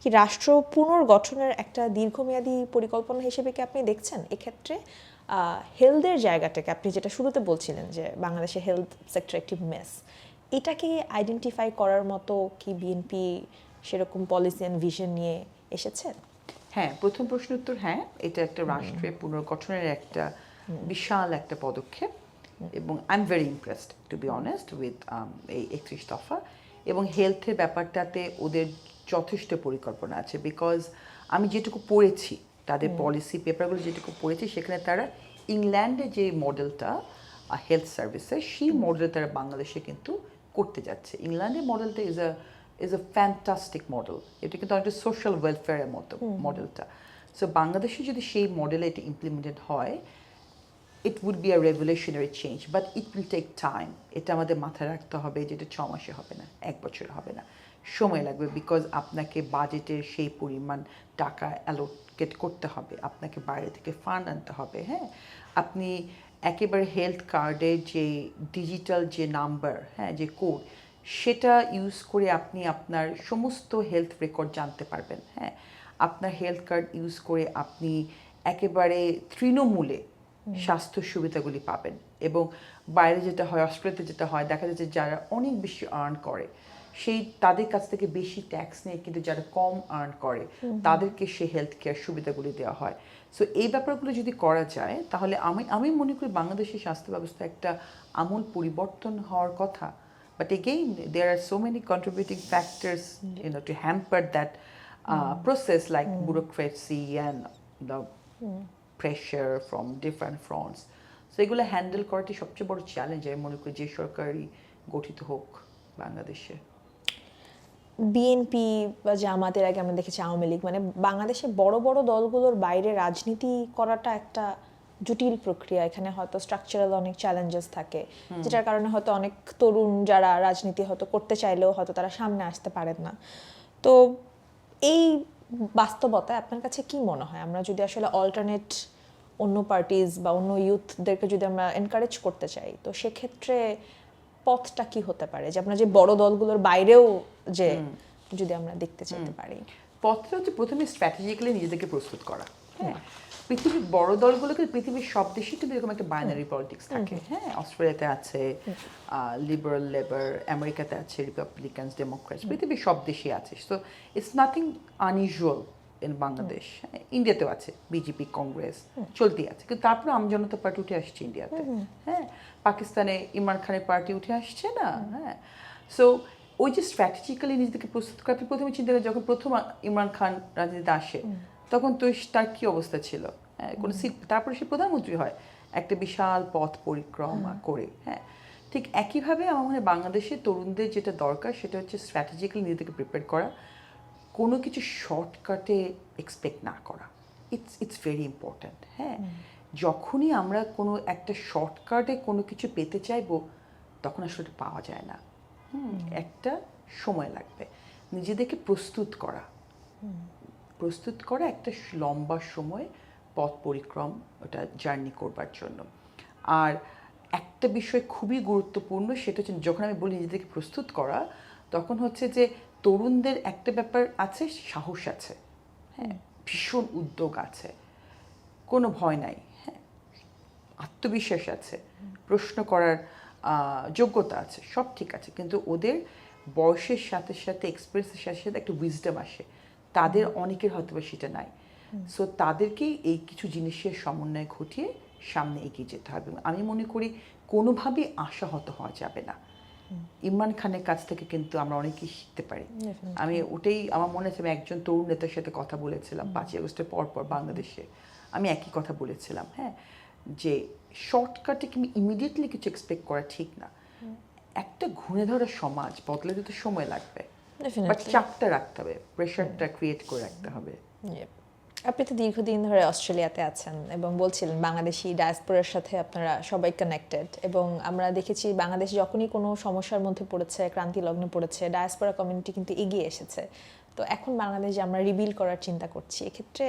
কি রাষ্ট্র পুনর্গঠনের একটা দীর্ঘমেয়াদী পরিকল্পনা হিসেবে কি আপনি দেখছেন? এক্ষেত্রে হেলথের জায়গাটাকে আপনি যেটা শুরুতে বলছিলেন যে বাংলাদেশের হেলথ সেক্টর একটি মেস, এটাকে আইডেন্টিফাই করার মতো কি বিএনপি সেরকম পলিসি অ্যান্ড ভিশন নিয়ে এসেছে? হ্যাঁ, প্রথম প্রশ্ন উত্তর হ্যাঁ, এটা একটা রাষ্ট্রের পুনর্গঠনের একটা বিশাল একটা পদক্ষেপ, এবং I am very impressed to be honest with এই 31 দফা, এবং হেলথের ব্যাপারটাতে ওদের যথেষ্ট পরিকল্পনা আছে। বিকজ আমি যেটুকু পড়েছি তাদের পলিসি পেপারগুলো যেটুকু পড়েছি, সেখানে তারা ইংল্যান্ডে যে মডেলটা হেলথ সার্ভিসের, সেই মডেল তারা বাংলাদেশে কিন্তু করতে যাচ্ছে। ইংল্যান্ডের মডেলটা ইজ আ ফ্যান্টাস্টিক মডেল, এটা কিন্তু একটা সোশ্যাল ওয়েলফেয়ারের মতো মডেলটা। সো বাংলাদেশে যদি সেই মডেলে এটা ইমপ্লিমেন্টেড হয়, it would be a revolutionary change, but it will take time. এটা আমাদের মাথায় রাখতে হবে, যেটা 6 মাসে হবে না, 1 বছর হবে না, সময় লাগবে। বিকজ আপনাকে বাজেটের সেই পরিমাণ টাকা অ্যালোকেট করতে হবে, আপনাকে বাইরে থেকে ফান্ড আনতে হবে। হ্যাঁ, আপনি একেবারে হেলথ কার্ডের যে ডিজিটাল যে নাম্বার, হ্যাঁ, যে কোড, সেটা ইউজ করে আপনি আপনার সমস্ত হেলথ রেকর্ড জানতে পারবেন। হ্যাঁ, আপনার হেলথ কার্ড ইউজ করে আপনি একেবারে তৃণমূলে স্বাস্থ্য সুবিধাগুলি পাবেন। এবং বাইরে যেটা হয়, অস্ট্রেলিয়াতে যেটা হয়, দেখা যাচ্ছে যারা অনেক বেশি আর্ন করে সেই তাদের কাছ থেকে বেশি ট্যাক্স নিয়ে কিন্তু যারা কম আর্ন করে তাদেরকে সেই হেলথ কেয়ার সুবিধাগুলি দেওয়া হয়। সো এই ব্যাপারগুলো যদি করা যায় তাহলে আমি মনে করি বাংলাদেশের স্বাস্থ্য ব্যবস্থা একটা আমূল পরিবর্তন হওয়ার কথা। But again, there are so many contributing factors, to hamper that process, like bureaucracy and the pressure from different fronts. So এগুলো হ্যান্ডেল করাটি সবচেয়ে বড় চ্যালেঞ্জ আমি মনে করি যে সরকারই গঠিত হোক বাংলাদেশে। বিএনপি বা জামাতের আগে আমরা দেখেছি আওয়ামী লীগ, মানে বাংলাদেশে বড় বড় দলগুলোর বাইরে রাজনীতি করাটা একটা জটিল প্রক্রিয়া। এখানে হয়তো স্ট্রাকচারাল অনেক চ্যালেঞ্জেস থাকে, যেটার কারণে হয়তো অনেক তরুণ যারা রাজনীতি হয়তো করতে চাইলেও হয়তো তারা সামনে আসতে পারেন না। তো এই বাস্তবতায় আপনার কাছে কি মনে হয়, আমরা যদি আসলে অল্টারনেট অন্য পার্টিজ বা অন্য ইউথদেরকে যদি আমরা এনকারেজ করতে চাই, তো সেক্ষেত্রে পথটা কি হতে পারে, যে আপনার যে বড় দলগুলোর বাইরেও যে যদি আমরা দেখতে চাইতে পারি? পথটা হচ্ছে প্রথমে স্ট্র্যাটেজিক্যালি নিজেদেরকে প্রস্তুত করা। হ্যাঁ, পৃথিবীর বড় দলগুলোকে পৃথিবীর সব দেশে কিন্তু এরকম একটা বাইনারি পলিটিক্স থাকে। হ্যাঁ, অস্ট্রেলিয়াতে আছে লিবারাল লেবার, আমেরিকাতে আছে রিপাবলিকানস ডেমোক্রেটস, পৃথিবীর সব দেশে আছে। So it's nothing unusual in Bangladesh. ইন্ডিয়াতেও আছে বিজেপি, কংগ্রেস চলতেই আছে, কিন্তু তারপরে আমজনতা পার্টি উঠে আসছে ইন্ডিয়াতে। হ্যাঁ, পাকিস্তানে ইমরান খানের পার্টি উঠে আসছে না। হ্যাঁ, সো ওই যে স্ট্র্যাটেজিক্যালি নিজেদেরকে প্রস্তুত করা, আপনি প্রথমে চিন্তা করেন যখন প্রথম ইমরান খান রাজনীতিতে আসে তখন তো তার কি অবস্থা ছিল, হ্যাঁ, কোনো সিট, তারপরে সে প্রধানমন্ত্রী হয় একটা বিশাল পথ পরিক্রমা করে। হ্যাঁ, ঠিক একইভাবে আমার মনে হয় বাংলাদেশের তরুণদের যেটা দরকার সেটা হচ্ছে স্ট্র্যাটেজিক্যালি নিজেদেরকে প্রিপেয়ার করা, কোনো কিছু শর্টকাটে এক্সপেক্ট না করা। It's very important. হ্যাঁ, যখনই আমরা কোনো একটা শর্টকাটে কোনো কিছু পেতে চাইবো তখন আসলে পাওয়া যায় না। একটা সময় লাগবে নিজেদেরকে প্রস্তুত করা একটা লম্বা সময় পথ পরিক্রম, ওটা জার্নি করবার জন্য। আর একটা বিষয় খুবই গুরুত্বপূর্ণ, সেটা হচ্ছে যখন আমি বলি নিজেদেরকে প্রস্তুত করা, তখন হচ্ছে যে তরুণদের একটা ব্যাপার আছে, সাহস আছে। হ্যাঁ, ভীষণ উদ্যোগ আছে, কোনো ভয় নাই। হ্যাঁ, আত্মবিশ্বাস আছে, প্রশ্ন করার যোগ্যতা আছে, সব ঠিক আছে, কিন্তু ওদের বয়সের সাথে সাথে এক্সপিরিয়েন্সের সাথে সাথে একটা উইজডম আসে, তাদের অনেকের হয়তো বা সেটা নাই। সো তাদেরকেই এই কিছু জিনিসের সমন্বয় ঘটিয়ে সামনে এগিয়ে যেতে হবে। আমি মনে করি কোনোভাবেই আশাহত হওয়া যাবে না। ইমরান খানের কাছ থেকে কিন্তু আমরা অনেকেই শিখতে পারি। আমি ওটাই আমার মনে আছে, আমি একজন তরুণ নেতার সাথে কথা বলেছিলাম 5ই আগস্টের পর বাংলাদেশে, আমি একই কথা বলেছিলাম। হ্যাঁ, যে শর্টকাটে কিংবা ইমিডিয়েটলি কিছু এক্সপেক্ট করা ঠিক না। একটা ঘুরে ধরা সমাজ বদলাতে তো সময় লাগবে, বাট চাপটা রাখতে হবে, প্রেশারটা ক্রিয়েট করে রাখতে হবে। আপনি তো দীর্ঘদিন ধরে অস্ট্রেলিয়াতে আছেন এবং বলছিলেন বাংলাদেশি ডায়াসপোরার সাথে আপনারা সবাই কানেক্টেড, এবং আমরা দেখেছি বাংলাদেশ যখনই কোনো সমস্যার মধ্যে পড়েছে, ক্রান্তি লগ্নে পড়েছে, ডায়াসপোরা কমিউনিটি কিন্তু এগিয়ে এসেছে। তো এখন বাংলাদেশে আমরা রিবিল করার চিন্তা করছি, এক্ষেত্রে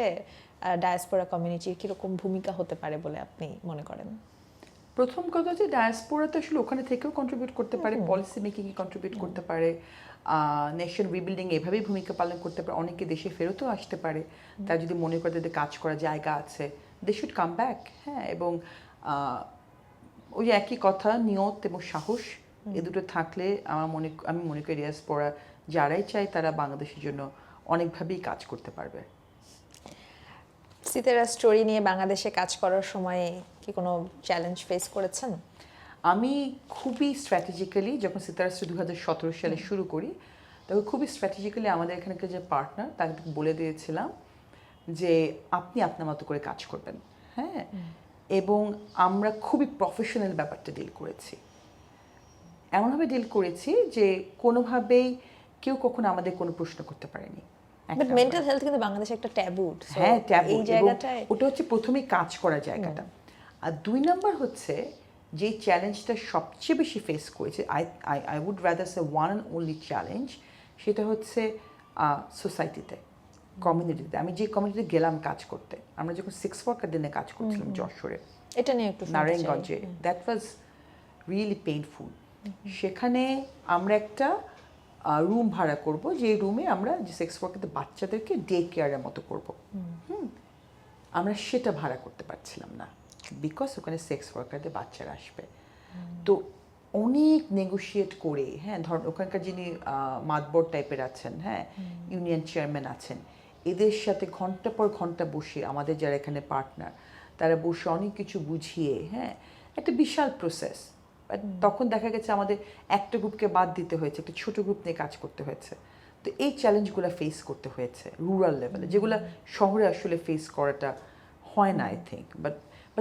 ডায়াসপোরা কমিউনিটির কীরকম ভূমিকা হতে পারে বলে আপনি মনে করেন? প্রথম কথা হচ্ছে ডায়াসপোরাতে আসলে ওখানে থেকেও কন্ট্রিবিউট করতে পারে, পলিসি মেকিংয়ে কন্ট্রিবিউট করতে পারে, নেশন রিবিল্ডিং এভাবেই ভূমিকা পালন করতে পারে, অনেকে দেশে ফেরতও আসতে পারে। তারা যদি মনে করে তাদের কাজ করার জায়গা আছে, দে শুড কাম ব্যাক। হ্যাঁ, এবং ওই একই কথা, নিয়ত এবং সাহস, এ দুটো থাকলে আমি মনে করি ডায়াসপোরা যারাই চায় তারা বাংলাদেশের জন্য অনেকভাবেই কাজ করতে পারবে। সিতারা স্টোরি নিয়ে বাংলাদেশে কাজ করার সময় কি কোনো চ্যালেঞ্জ ফেস করেছেন? আমি খুবই স্ট্র্যাটেজিক্যালি যখন সিতারা স্টোরি 2017 সালে শুরু করি, তখন খুবই স্ট্র্যাটেজিক্যালি আমাদের এখানকার যে পার্টনার তাকে বলে দিয়েছিলাম যে আপনি আপনার মতো করে কাজ করবেন। হ্যাঁ, এবং আমরা খুবই প্রফেশনাল ব্যাপারটা ডিল করেছি, এমনভাবে ডিল করেছি যে কোনোভাবেই কেউ কখনো আমাদের কোনো প্রশ্ন করতে পারেনি। বাট মেন্টাল হেলথ কিন্তু বাংলাদেশে একটা ট্যাবু। হ্যাঁ, ট্যাবু, এই জায়গাটায় ওটা হচ্ছে প্রথমেই কাজ করার জায়গাটা। আর 2 নাম্বার হচ্ছে যে চ্যালেঞ্জটা সবচেয়ে বেশি ফেস করেছে, I would rather say one and only challenge, সেটা হচ্ছে সোসাইটিতে, কমিউনিটিতে। আমি যে কমিউনিটিতে গেলাম কাজ করতে, আমরা যখন 6 ওয়ার্কার দিনে কাজ করছিলাম যশোরে, এটা নিয়ে একটু নারায়ণগঞ্জে, দ্যাট ওয়াজ রিয়েলি পেইনফুল। সেখানে আমরা একটা রুম ভাড়া করব, যে রুমে আমরা যে সেক্স ওয়ার্কারদের বাচ্চাদেরকে ডে কেয়ারের মতো করব। আমরা সেটা ভাড়া করতে পারছিলাম না, বিকজ ওখানে সেক্স ওয়ার্কারদের বাচ্চারা আসবে। তো অনেক নেগোশিয়েট করে, হ্যাঁ, ধর ওখানকার যিনি মাতবর টাইপের আছেন, হ্যাঁ, ইউনিয়ন চেয়ারম্যান আছেন, এদের সাথে ঘন্টা পর ঘন্টা বসে, আমাদের যারা এখানে পার্টনার তারা বসে অনেক কিছু বুঝিয়ে, হ্যাঁ, একটা বিশাল প্রসেস। তখন দেখা গেছে আমাদের একটা গ্রুপকে বাদ দিতে হয়েছে, একটা ছোট গ্রুপ নিয়ে কাজ করতে হয়েছে। তো এই চ্যালেঞ্জগুলো ফেস করতে হয়েছে রুরাল লেভেলে, যেগুলো শহরে আসলে ফেস করাটা হয় না, আই থিঙ্ক। বাট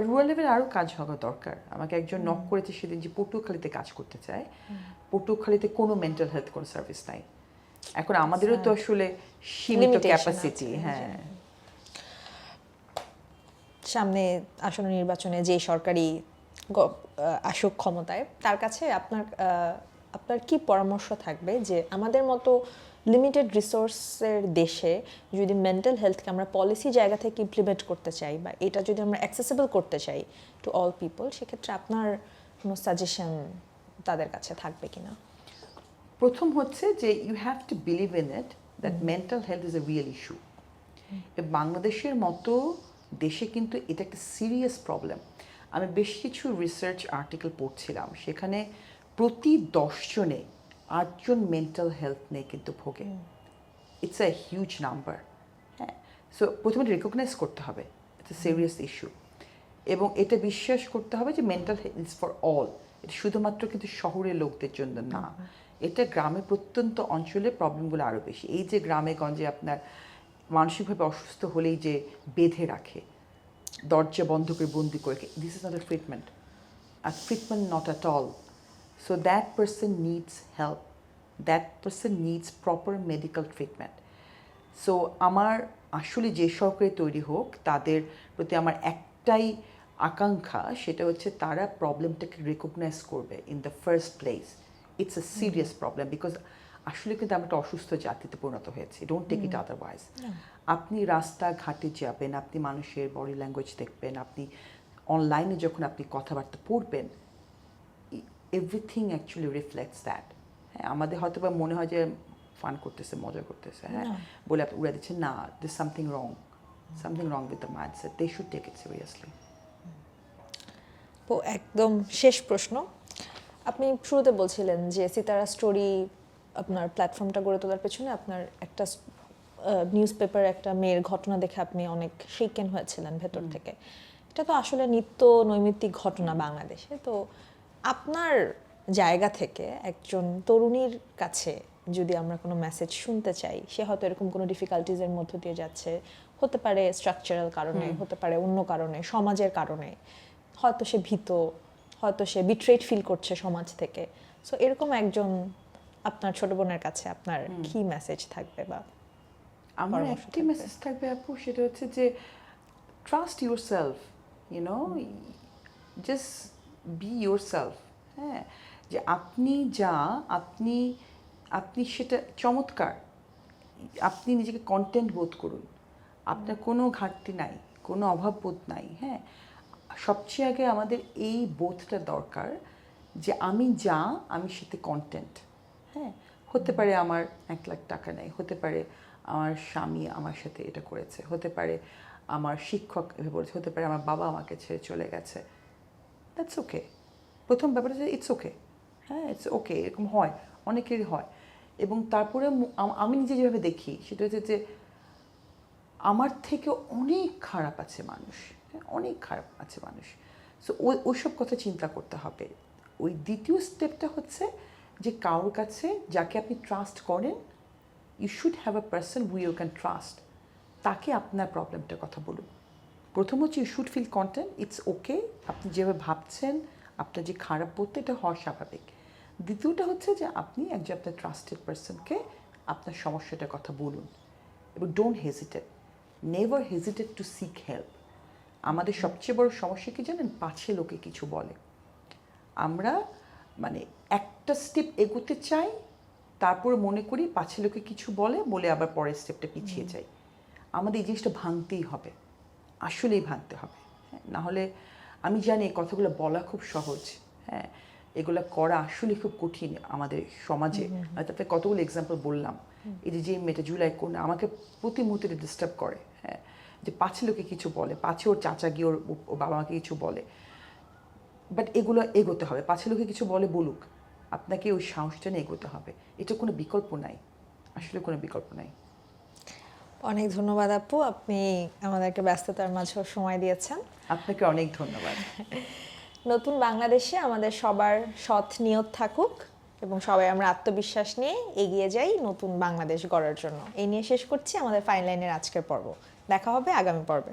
রুরাল লেভেলে আরও কাজ হওয়া দরকার। আমাকে একজন নক করেছে সেদিন যে পটুয়াখালীতে কাজ করতে চায়। পটুয়াখালীতে কোনো মেন্টাল হেলথ কোনো সার্ভিস নাই। এখন আমাদেরও তো আসলে সীমিত Limitation ক্যাপাসিটি। আছে, হ্যাঁ, সামনে আসন্ন নির্বাচনে যে সরকারি আসুক ক্ষমতায়, তার কাছে আপনার কি পরামর্শ থাকবে যে আমাদের মতো লিমিটেড রিসোর্সের দেশে যদি মেন্টাল হেলথকে আমরা পলিসি জায়গা থেকে ইমপ্লিমেন্ট করতে চাই, বা এটা যদি আমরা অ্যাক্সেসিবল করতে চাই টু অল পিপল, সেক্ষেত্রে আপনার কোনো সাজেশন তাদের কাছে থাকবে কিনা? প্রথম হচ্ছে যে you have to believe in it that mental health is a real issue. বাংলাদেশের মতো দেশে কিন্তু এটা একটা সিরিয়াস প্রবলেম। আমি বেশ কিছু রিসার্চ আর্টিকেল পড়ছিলাম, সেখানে প্রতি 10 জনে 8 জন মেন্টাল হেলথ নিয়ে কিন্তু ভোগে। It's a huge number. হ্যাঁ, সো প্রথমে রেকগনাইজ করতে হবে ইটস এ সিরিয়াস ইস্যু, এবং এটা বিশ্বাস করতে হবে যে mental health is for all. এটা শুধুমাত্র কিন্তু শহরের লোকদের জন্য না, এটা গ্রামে প্রত্যন্ত অঞ্চলে প্রবলেমগুলো আরও বেশি। এই যে গ্রামে গঞ্জে আপনার মানসিকভাবে অসুস্থ হলেই যে বেঁধে রাখে, দরজা বন্ধ করে বন্দি করে, this is not a treatment, not at all. So that person needs help, that person needs proper medical treatment. So আমার আসলে যে সরকারি তৈরি হোক, তাদের প্রতি আমার একটাই আকাঙ্ক্ষা, সেটা হচ্ছে তারা প্রবলেমটাকে রেকগনাইজ করবে in the first place. It's a serious problem, because আসলে কিন্তু আমরা একটা অসুস্থ জাতিতে পরিণত হয়েছি। Don't take it otherwise. আপনি রাস্তাঘাটে যাবেন, আপনি মানুষের বডি ল্যাঙ্গুয়েজ দেখবেন, আপনি অনলাইনে যখন আপনি কথাবার্তা পড়বেন, এভরিথিং অ্যাকচুয়ালি রিফ্লেক্টস দ্যাট। হ্যাঁ, আমাদের হয়তো বা মনে হয় যে ফান করতেছে, মজা করতেছে, হ্যাঁ, বলে আপনি উড়ে দিচ্ছেন। না, this something wrong with the mindset, they should take it seriously. তো একদম শেষ প্রশ্ন, আপনি শুরুতে বলছিলেন যে সিতারা স্টোরি আপনার প্ল্যাটফর্মটা গড়ে তোলার পেছনে আপনার একটা নিউজ পেপার একটা মেয়ের ঘটনা দেখে আপনি অনেক শেকেন হয়েছিলেন ভেতর থেকে। এটা তো আসলে নিত্য নৈমিত্তিক ঘটনা বাংলাদেশে। তো আপনার জায়গা থেকে একজন তরুণীর কাছে যদি আমরা কোনো মেসেজ শুনতে চাই, সে হয়তো এরকম কোনো ডিফিকাল্টিজের মধ্য দিয়ে যাচ্ছে, হতে পারে স্ট্রাকচারাল কারণে, হতে পারে অন্য কারণে, সমাজের কারণে, হয়তো সে ভীত, হয়তো সে বিট্রেড ফিল করছে সমাজ থেকে। সো এরকম একজন আপনার ছোট বোনের কাছে আপনার কি মেসেজ থাকবে? বা আমার একটি মেসেজ থাকবে আপু, সেটা হচ্ছে যে trust your self, just be your self. হ্যাঁ, যে আপনি যা, আপনি আপনি সেটা চমৎকার। আপনি নিজেকে কন্টেন্ট বোধ করুন, আপনার কোনো ঘাটতি নাই, কোনো অভাব বোধ নাই। হ্যাঁ, সবচেয়ে আগে আমাদের এই বোধটা দরকার যে আমি যা, আমি সাথে কন্টেন্ট। হ্যাঁ, হতে পারে আমার 1 লাখ টাকা নেই, হতে পারে আমার স্বামী আমার সাথে এটা করেছে, হতে পারে আমার শিক্ষক এভাবে বলেছে, হতে পারে আমার বাবা আমাকে ছেড়ে চলে গেছে। That's okay. প্রথম ব্যাপারটা যে ইটস ওকে। হ্যাঁ, ইটস ওকে, এরকম হয়, অনেকেরই হয়। এবং তারপরে আমি নিজে যেভাবে দেখি সেটা হচ্ছে যে আমার থেকে অনেক খারাপ আছে মানুষ, হ্যাঁ, অনেক খারাপ আছে মানুষ। সো ওইসব কথা চিন্তা করতে হবে। ওই দ্বিতীয় স্টেপটা হচ্ছে যে কারোর কাছে যাকে আপনি ট্রাস্ট করেন, you should have a person who you can trust, তাকে আপনার প্রবলেমটার কথা বলুন। প্রথম হচ্ছে you should feel content, it's okay, আপনি যেভাবে ভাবছেন, আপনার যে খারাপ বোধ, এটা হওয়া স্বাভাবিক। দ্বিতীয়টা হচ্ছে যে আপনি একজন আপনার ট্রাস্টেড পার্সনকে আপনার সমস্যাটার কথা বলুন, এবং don't hesitate, never hesitate to seek help. আমাদের সবচেয়ে বড় সমস্যা কি জানেন? পাছে লোকে কিছু বলে। আমরা মানে একটা স্টেপ এগোতে চাই, তারপরে মনে করি পাছে লোকে কিছু বলে আবার পরের স্টেপটা পিছিয়ে যাই। আমাদের এই জিনিসটা ভাঙতেই হবে, আসলেই ভাঙতে হবে। হ্যাঁ, নাহলে আমি জানি এই কথাগুলো বলা খুব সহজ, হ্যাঁ, এগুলো করা আসলে খুব কঠিন আমাদের সমাজে। আমি তাতে কতগুলো এক্সাম্পল বললাম। এই যে মেয়েটা জুলাই কোন আমাকে প্রতি মুহূর্তে ডিস্টার্ব করে, হ্যাঁ, যে পাছে লোকে কিছু বলে, পাছে ওর চাচা গিয়ে ওর বাবা মাকে কিছু বলে, বাট এগুলো এগোতে হবে। পাছে লোকে কিছু বলে বলুক, আপনাকে ওই সাহসটা নিয়ে এগোতে হবে। এটা কোনো বিকল্প নাই, আসলে কোনো বিকল্প নাই। অনেক ধন্যবাদ আপু, আপনি আমাদেরকে ব্যস্ততার মাঝেও সময় দিয়েছেন। আপনাকে অনেক ধন্যবাদ। নতুন বাংলাদেশে আমাদের সবার সৎ নিয়ত থাকুক এবং সবাই আমরা আত্মবিশ্বাস নিয়ে এগিয়ে যাই নতুন বাংলাদেশ গড়ার জন্য। এই নিয়ে শেষ করছি আমাদের ফাইন লাইনের আজকের পর্ব। দেখা হবে আগামী পর্বে।